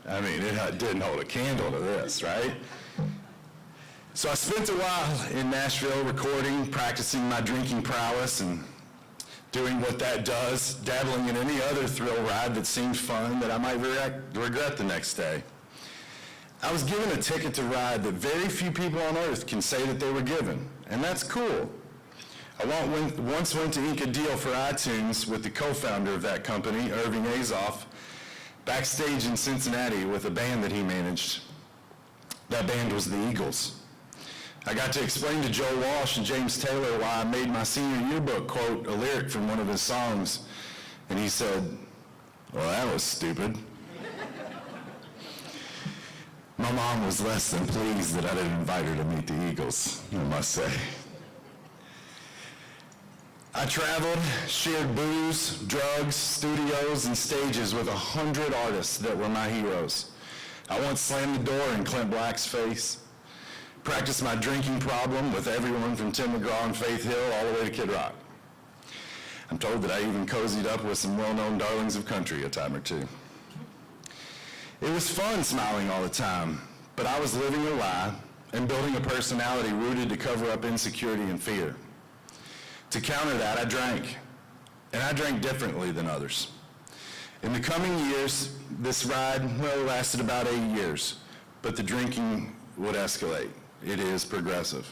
J: I mean, it didn't hold a candle to this, right? So I spent a while in Nashville recording, practicing my drinking prowess, and doing what that does, dabbling in any other thrill ride that seemed fun that I might regret the next day. I was given a ticket to ride that very few people on earth can say that they were given, and that's cool. I once went to ink a deal for iTunes with the co-founder of that company, Irving Azoff, backstage in Cincinnati with a band that he managed. That band was the Eagles. I got to explain to Joe Walsh and James Taylor why I made my senior yearbook quote a lyric from one of his songs, and he said, "Well, that was stupid." My mom was less than pleased that I didn't invite her to meet the Eagles, I must say. I traveled, shared booze, drugs, studios, and stages with 100 artists that were my heroes. I once slammed the door in Clint Black's face, practiced my drinking problem with everyone from Tim McGraw and Faith Hill all the way to Kid Rock. I'm told that I even cozied up with some well-known darlings of country a time or two. It was fun smiling all the time, but I was living a lie and building a personality rooted to cover up insecurity and fear. To counter that, I drank, and I drank differently than others. In the coming years, this ride, well, lasted about 8 years, but the drinking would escalate. It is progressive.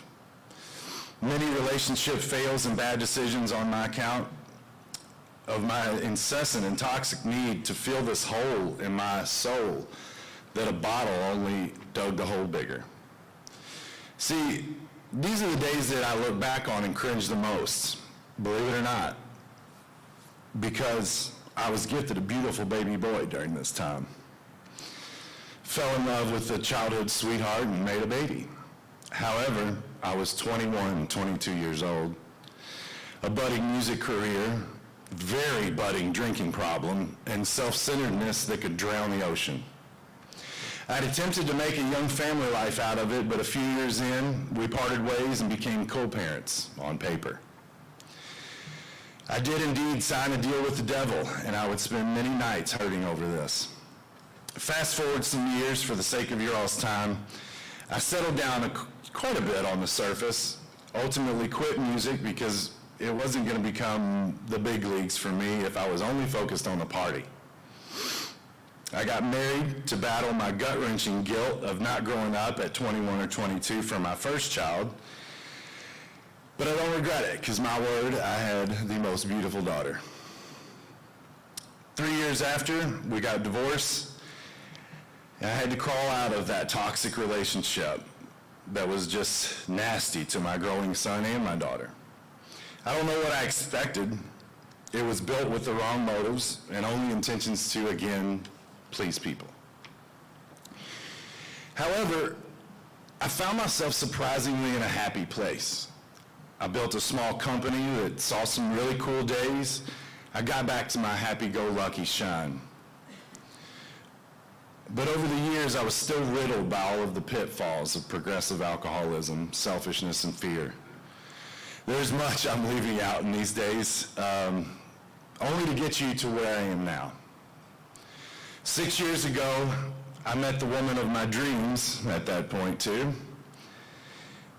J: Many relationship fails and bad decisions on my account of my incessant and toxic need to fill this hole in my soul that a bottle only dug the hole bigger. See, these are the days that I look back on and cringe the most, believe it or not, because I was gifted a beautiful baby boy during this time. Fell in love with a childhood sweetheart and made a baby. However, I was 21, 22 years old, a budding music career, very budding drinking problem, and self-centeredness that could drown the ocean. I'd attempted to make a young family life out of it, but a few years in, we parted ways and became co-parents on paper. I did indeed sign a deal with the devil, and I would spend many nights hurting over this. Fast forward some years for the sake of your all's time, I settled down quite a bit on the surface, ultimately quit music because it wasn't going to become the big leagues for me if I was only focused on the party. I got married to battle my gut-wrenching guilt of not growing up at 21 or 22 for my first child, but I don't regret it because, my word, I had the most beautiful daughter. 3 years after, we got divorced, and I had to crawl out of that toxic relationship that was just nasty to my growing son and my daughter. I don't know what I expected. It was built with the wrong motives and only intentions to, again, please people. However, I found myself surprisingly in a happy place. I built a small company that saw some really cool days. I got back to my happy-go-lucky shine. But over the years, I was still riddled by all of the pitfalls of progressive alcoholism, selfishness, and fear. There's much I'm leaving out in these days, only to get you to where I am now. 6 years ago, I met the woman of my dreams at that point, too.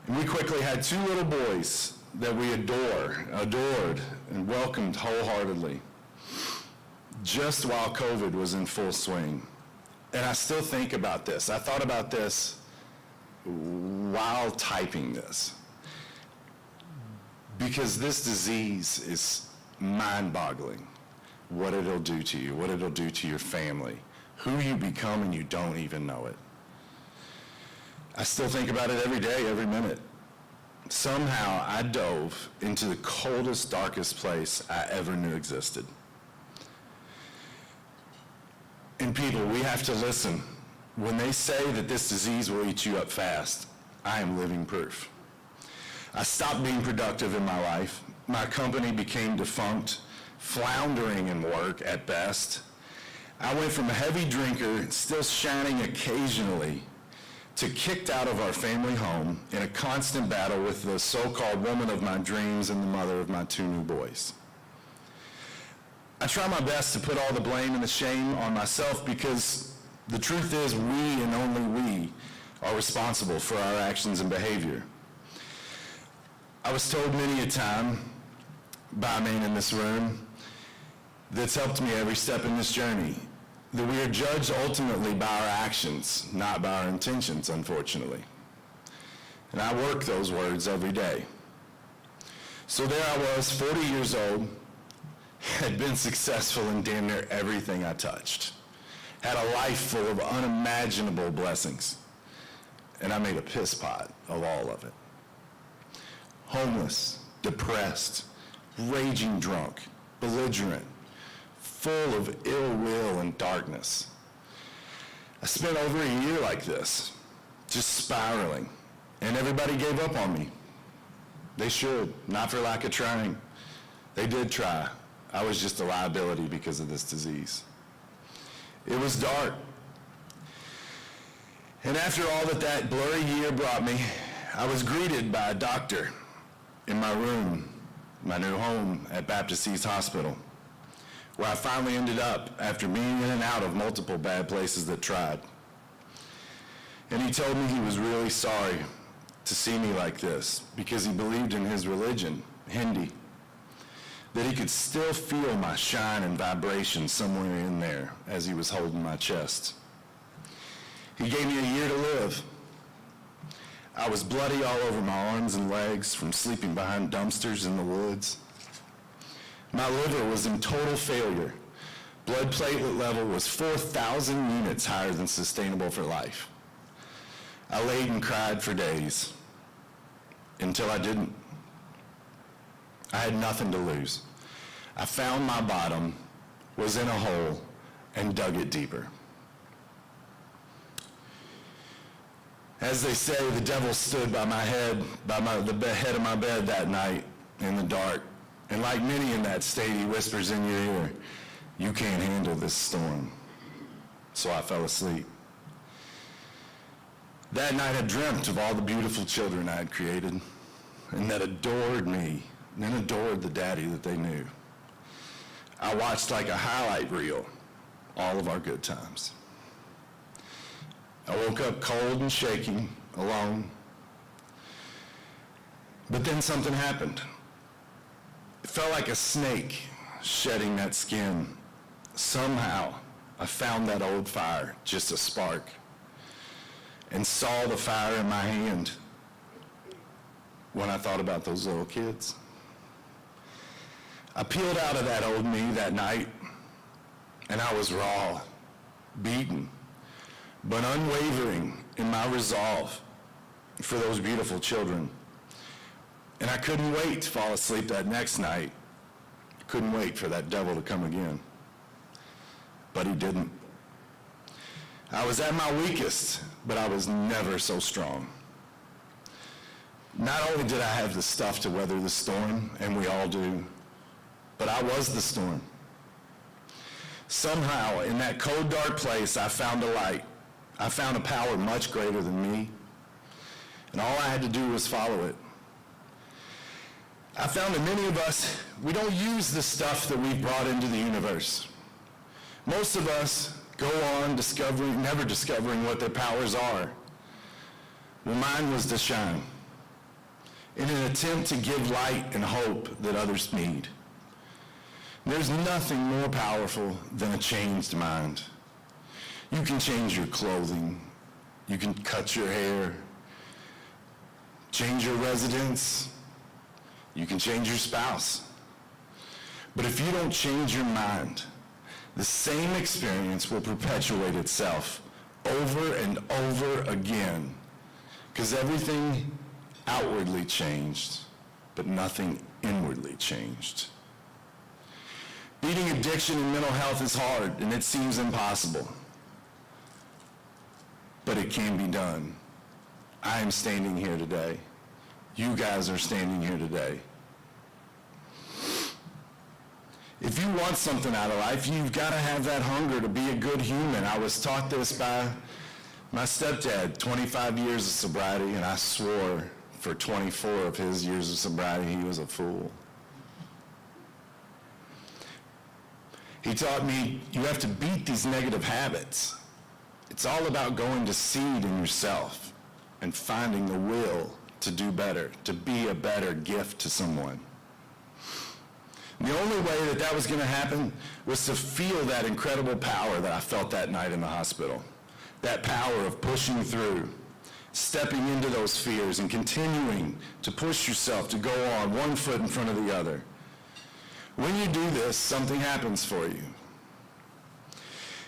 J: And we quickly had 2 little boys that we adored, and welcomed wholeheartedly, just while COVID was in full swing. And I still think about this. I thought about this while typing this, because this disease is mind-boggling. What it'll do to you, what it'll do to your family, who you become and you don't even know it. I still think about it every day, every minute. Somehow I dove into the coldest, darkest place I ever knew existed. And people, we have to listen. When they say that this disease will eat you up fast, I am living proof. I stopped being productive in my life. My company became defunct, floundering in work at best. I went from a heavy drinker, still shining occasionally, to kicked out of our family home in a constant battle with the so-called woman of my dreams and the mother of my 2 new boys. I try my best to put all the blame and the shame on myself, because the truth is we and only we are responsible for our actions and behavior. I was told many a time by a man in this room that's helped me every step in this journey, that we are judged ultimately by our actions, not by our intentions, unfortunately. And I work those words every day. So there I was, 40 years old, had been successful in damn near everything I touched, had a life full of unimaginable blessings, and I made a piss pot of all of it. Homeless, depressed, raging drunk, belligerent, full of ill will and darkness. I spent over a year like this, just spiraling, and everybody gave up on me. They should, not for lack of trying. They did try. I was just a liability because of this disease. It was dark. And after all that blurry year brought me, I was greeted by a doctor in my room, my new home at Baptist East Hospital, where I finally ended up after being in and out of multiple bad places that tried. And he told me he was really sorry to see me like this, because he believed in his religion, Hindi, that he could still feel my shine and vibration somewhere in there as he was holding my chest. He gave me a year to live. I was bloody all over my arms and legs from sleeping behind dumpsters in the woods. My liver was in total failure. Blood platelet level was 4,000 units higher than sustainable for life. I laid and cried for days, until I didn't. I had nothing to lose. I found my bottom, was in a hole, and dug it deeper. As they say, the devil stood by my head, the head of my bed that night in the dark. And like many in that state, he whispers in your ear, "You can't handle this storm." So I fell asleep. That night I dreamt of all the beautiful children I had created, and that adored me, and adored the daddy that they knew. I watched like a highlight reel all of our good times. I woke up cold and shaking, alone. But then something happened. It felt like a snake shedding that skin. Somehow, I found that old fire, just a spark, and saw the fire in my hand when I thought about those little kids. I peeled out of that old me that night, and I was raw, beaten, but unwavering in my resolve for those beautiful children. And I couldn't wait to fall asleep that next night. Couldn't wait for that devil to come again. But he didn't. I was at my weakest, but I was never so strong. Not only did I have the stuff to weather the storm, and we all do, but I was the storm. Somehow, in that cold, dark place, I found a light. I found a power much greater than me, and all I had to do was follow it. I found that many of us, we don't use the stuff that we've brought into the universe. Most of us go on never discovering what their powers are. Well, mine was to shine, in an attempt to give light and hope that others need. There's nothing more powerful than a changed mind. You can change your clothing, you can cut your hair, change your residence, you can change your spouse. But if you don't change your mind, the same experience will perpetuate itself over and over again, because everything outwardly changed, but nothing inwardly changed. Beating addiction and mental health is hard, and it seems impossible. But it can be done. I am standing here today. You guys are standing here today. If you want something out of life, you've got to have that hunger to be a good human. I was taught this by my stepdad, 25 years of sobriety, and I swore for 24 of his years of sobriety he was a fool. He taught me you have to beat these negative habits. It's all about going to seed in yourself and finding the will to do better, to be a better gift to someone. The only way that was going to happen was to feel that incredible power that I felt that night in the hospital. That power of pushing through, stepping into those fears and continuing to push yourself to go on one foot in front of the other. When you do this, something happens for you.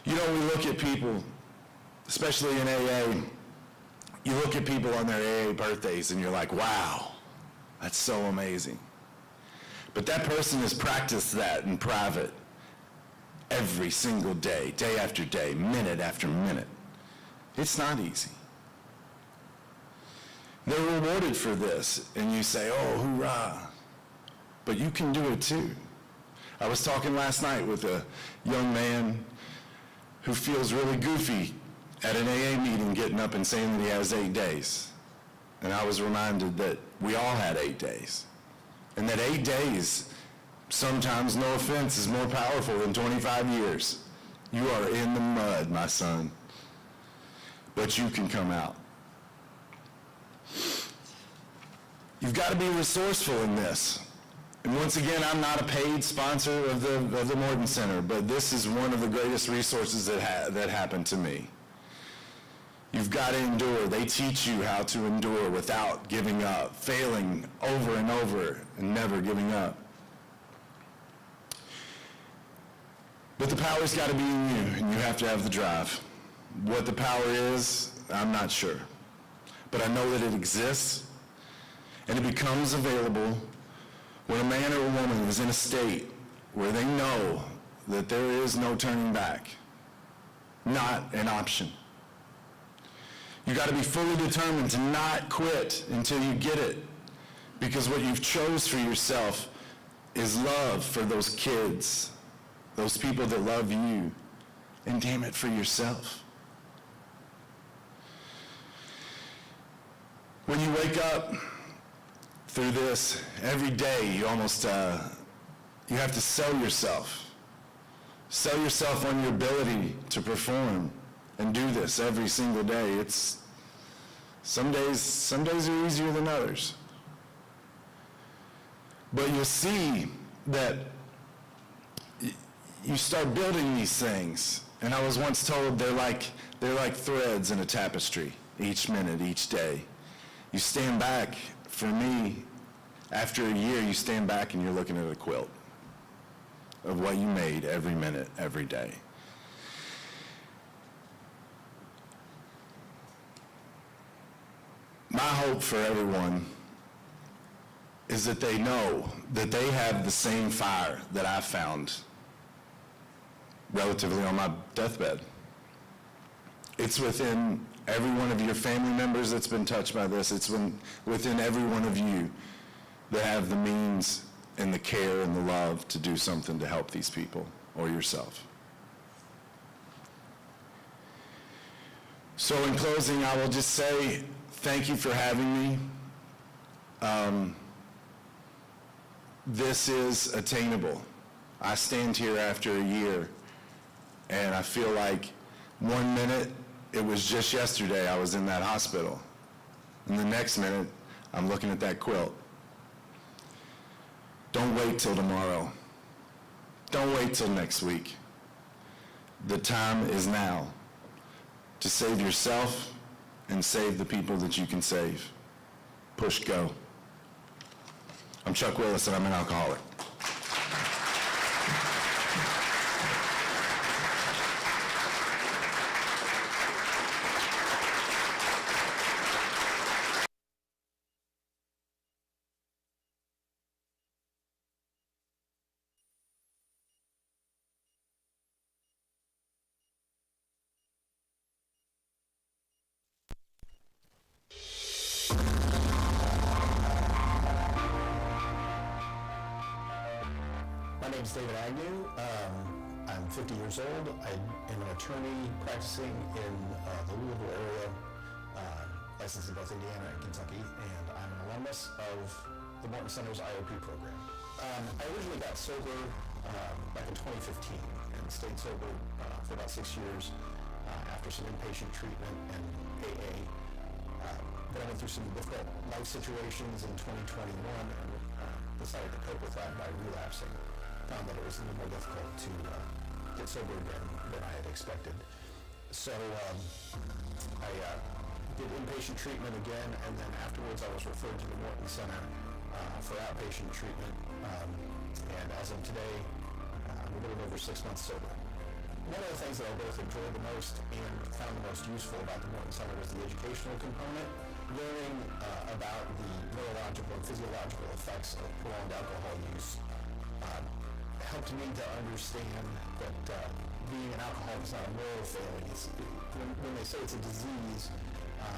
J: You know, we look at people, especially in AA, you look at people on their AA birthdays and you're like, wow, that's so amazing. But that person has practiced that in private every single day, day after day, minute after minute. It's not easy. They're rewarded for this, and you say, oh, hoorah. But you can do it too. I was talking last night with a young man who feels really goofy at an AA meeting getting up and saying that he has 8 days. And I was reminded that we all had 8 days. And that 8 days, sometimes, no offense, is more powerful than 25 years. You are in the mud, my son. But you can come out. You've got to be resourceful in this. And once again, I'm not a paid sponsor of the Morton Center, but this is one of the greatest resources that happened to me. You've got to endure. They teach you how to endure without giving up, failing over and over and never giving up. But the power's got to be in you, and you have to have the drive. What the power is, I'm not sure. But I know that it exists, and it becomes available when a man or a woman is in a state where they know that there is no turning back, not an option. You got to be fully determined to not quit until you get it, because what you've chose for yourself is love for those kids, those people that love you, and damn it, for yourself. When you wake up through this every day, you almost you have to sell yourself on your ability to perform and do this every single day. It's some days are easier than others, but you'll see that you start building these things. And I was once told they're like threads in a tapestry. Each minute, each day, you stand back. For me, after a year, you stand back and you're looking at a quilt of what you made every minute, every day. My hope for everyone is that they know that they have the same fire that I found relatively on my deathbed. It's within every one of your family members that's been touched by this. It's within every one of you that have the means and the care and the love to do something to help these people or yourself. So in closing, I will just say thank you for having me. This is attainable. I stand here after a year, and I feel like 1 minute, it was just yesterday I was in that hospital. And the next minute, I'm looking at that quilt. Don't wait till tomorrow. Don't wait till next week. The time is now to save yourself and save the people that you can save. Push go. I'm Chuck Willis, and I'm an alcoholic.
K: My name is David Agnew. I'm 50 years old. I am an attorney practicing in the Louisville area, licensed in both Indiana and Kentucky, and I'm an alumnus of the Morton Center's IOP program. I originally got sober back in 2015 and stayed sober for about 6 years after some inpatient treatment and AA. Then I went through some difficult life situations in 2021 and decided to cope with that by relapsing. Found that it was a little more difficult to get sober again than I had expected. So I did inpatient treatment again, and then afterwards I was referred to the Morton Center for outpatient treatment. And as of today, I'm a little over 6 months sober. One of the things that I both enjoyed the most and found the most useful about the Morton Center was the educational component. Learning about the neurological and physiological effects of prolonged alcohol use helped me to understand that being an alcoholic is not a moral failing. When they say it's a disease,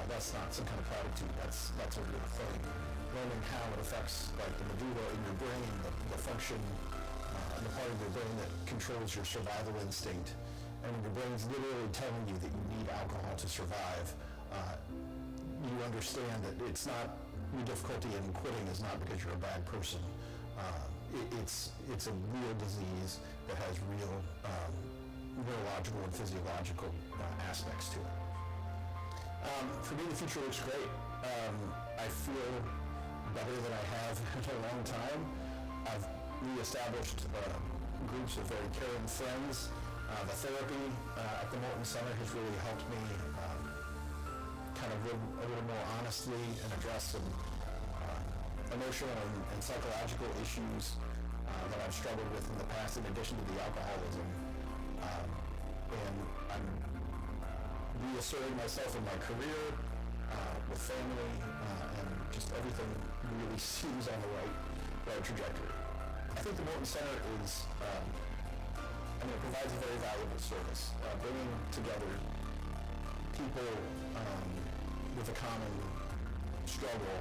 K: that's not some kind of platitude. That's a real thing. Learning how it affects like the medulla in your brain, the function, and the part of your brain that controls your survival instinct. And when your brain's literally telling you that you need alcohol to survive, you understand that it's not, your difficulty in quitting is not because you're a bad person. It's a real disease that has real neurological and physiological aspects to it. For me, the future looks great. I feel better than I have in a long time. I've reestablished groups of very caring friends. The therapy at the Morton Center has really helped me kind of live a little more honestly and address some emotional and psychological issues that I've struggled with in the past, in addition to the alcoholism. And I'm reasserting myself in my career, with family, and just everything really seems on the right trajectory. I think the Morton Center is, it provides a very valuable service, bringing together people with a common struggle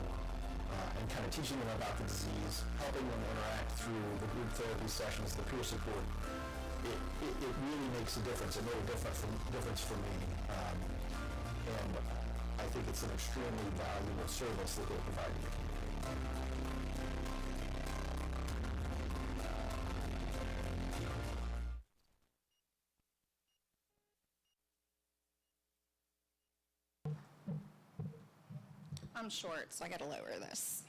K: and kind of teaching them about the disease, helping them interact through the group therapy sessions, the peer support. It really makes a difference. It made a difference for me. And I think it's an extremely valuable service that they provide to the community.
D: I'm short, so I got to lower this.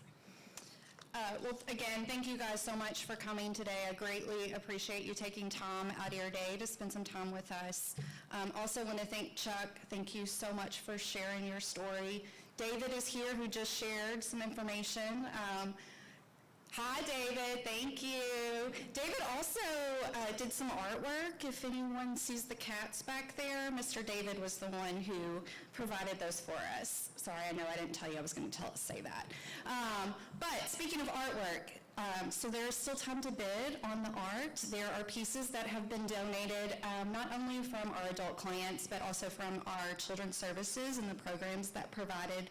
D: Well, again, thank you guys so much for coming today. I greatly appreciate you taking time out of your day to spend some time with us. Also want to thank Chuck. Thank you so much for sharing your story. David is here, who just shared some information. Hi, David. Thank you. David also did some artwork. If anyone sees the cats back there, Mr. David was the one who provided those for us. Sorry, I know I didn't tell you I was going to say that. But speaking of artwork, So there is still time to bid on the art. There are pieces that have been donated, not only from our adult clients, but also from our children's services and the programs that provided,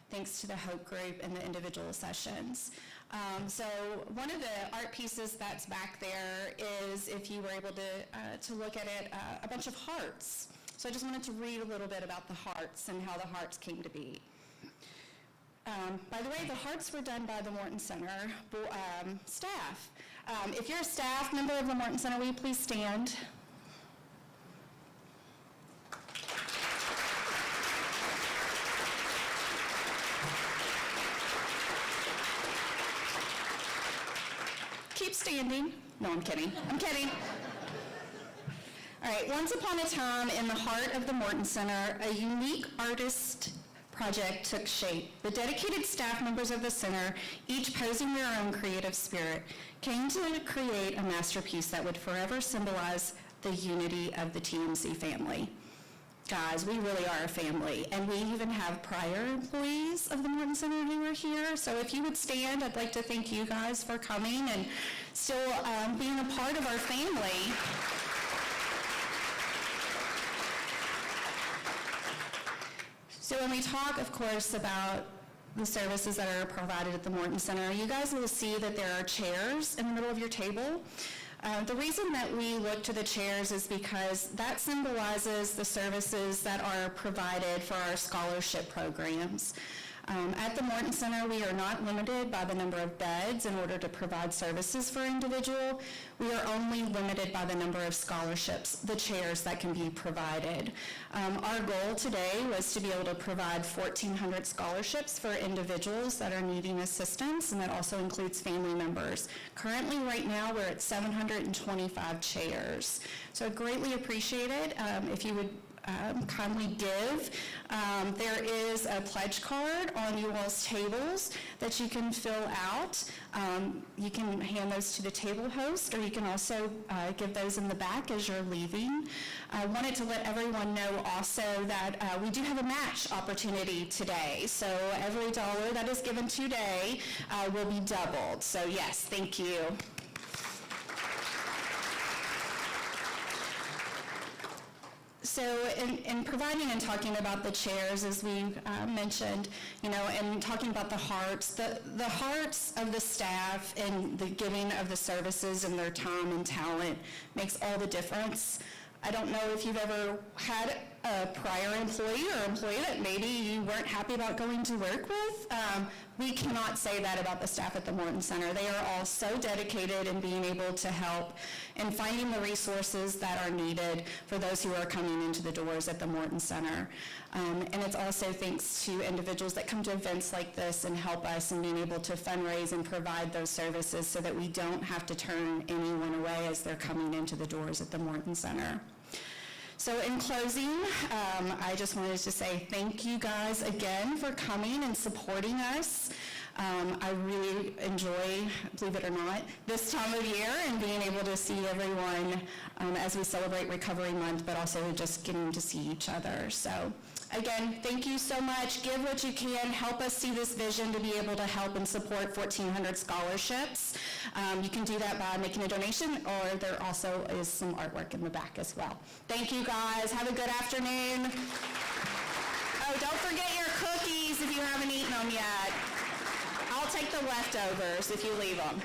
D: thanks to the Hope Group and the individual sessions. So one of the art pieces that's back there is, if you were able to look at it, a bunch of hearts. So I just wanted to read a little bit about the hearts and how the hearts came to be. By the way, the hearts were done by the Morton Center staff. If you're a staff member of the Morton Center, will you please stand? Keep standing. No, I'm kidding. I'm kidding. All right, once upon a time in the heart of the Morton Center, a unique artist project took shape. The dedicated staff members of the center, each posing their own creative spirit, came to create a masterpiece that would forever symbolize the unity of the TMC family. Guys, we really are a family, and we even have prior employees of the Morton Center who are here. So if you would stand, I'd like to thank you guys for coming and still being a part of our family. So when we talk, of course, about the services that are provided at the Morton Center, you guys will see that there are chairs in the middle of your table. The reason that we look to the chairs is because that symbolizes the services that are provided for our scholarship programs. At the Morton Center, we are not limited by the number of beds in order to provide services for individual. We are only limited by the number of scholarships, the chairs that can be provided. Our goal today was to be able to provide 1,400 scholarships for individuals that are needing assistance, and that also includes family members. Currently, right now, we're at 725 chairs. So I'd greatly appreciate it if you would kindly give. There is a pledge card on you all's tables that you can fill out. You can hand those to the table host, or you can also give those in the back as you're leaving. I wanted to let everyone know also that we do have a match opportunity today. So every dollar that is given today will be doubled. So yes, thank you. So in providing and talking about the chairs, as we mentioned, and talking about the hearts of the staff and the giving of the services and their time and talent makes all the difference. I don't know if you've ever had a prior employee or employee that maybe you weren't happy about going to work with. We cannot say that about the staff at the Morton Center. They are all so dedicated in being able to help and finding the resources that are needed for those who are coming into the doors at the Morton Center. And it's also thanks to individuals that come to events like this and help us in being able to fundraise and provide those services so that we don't have to turn anyone away as they're coming into the doors at the Morton Center. So in closing, I just wanted to say thank you guys again for coming and supporting us. I really enjoy, believe it or not, this time of year and being able to see everyone as we celebrate Recovery Month, but also just getting to see each other. So again, thank you so much. Give what you can. Help us see this vision to be able to help and support 1,400 scholarships. You can do that by making a donation, or there also is some artwork in the back as well. Thank you guys. Have a good afternoon. Oh, don't forget your cookies if you haven't eaten them yet. I'll take the leftovers if you leave them.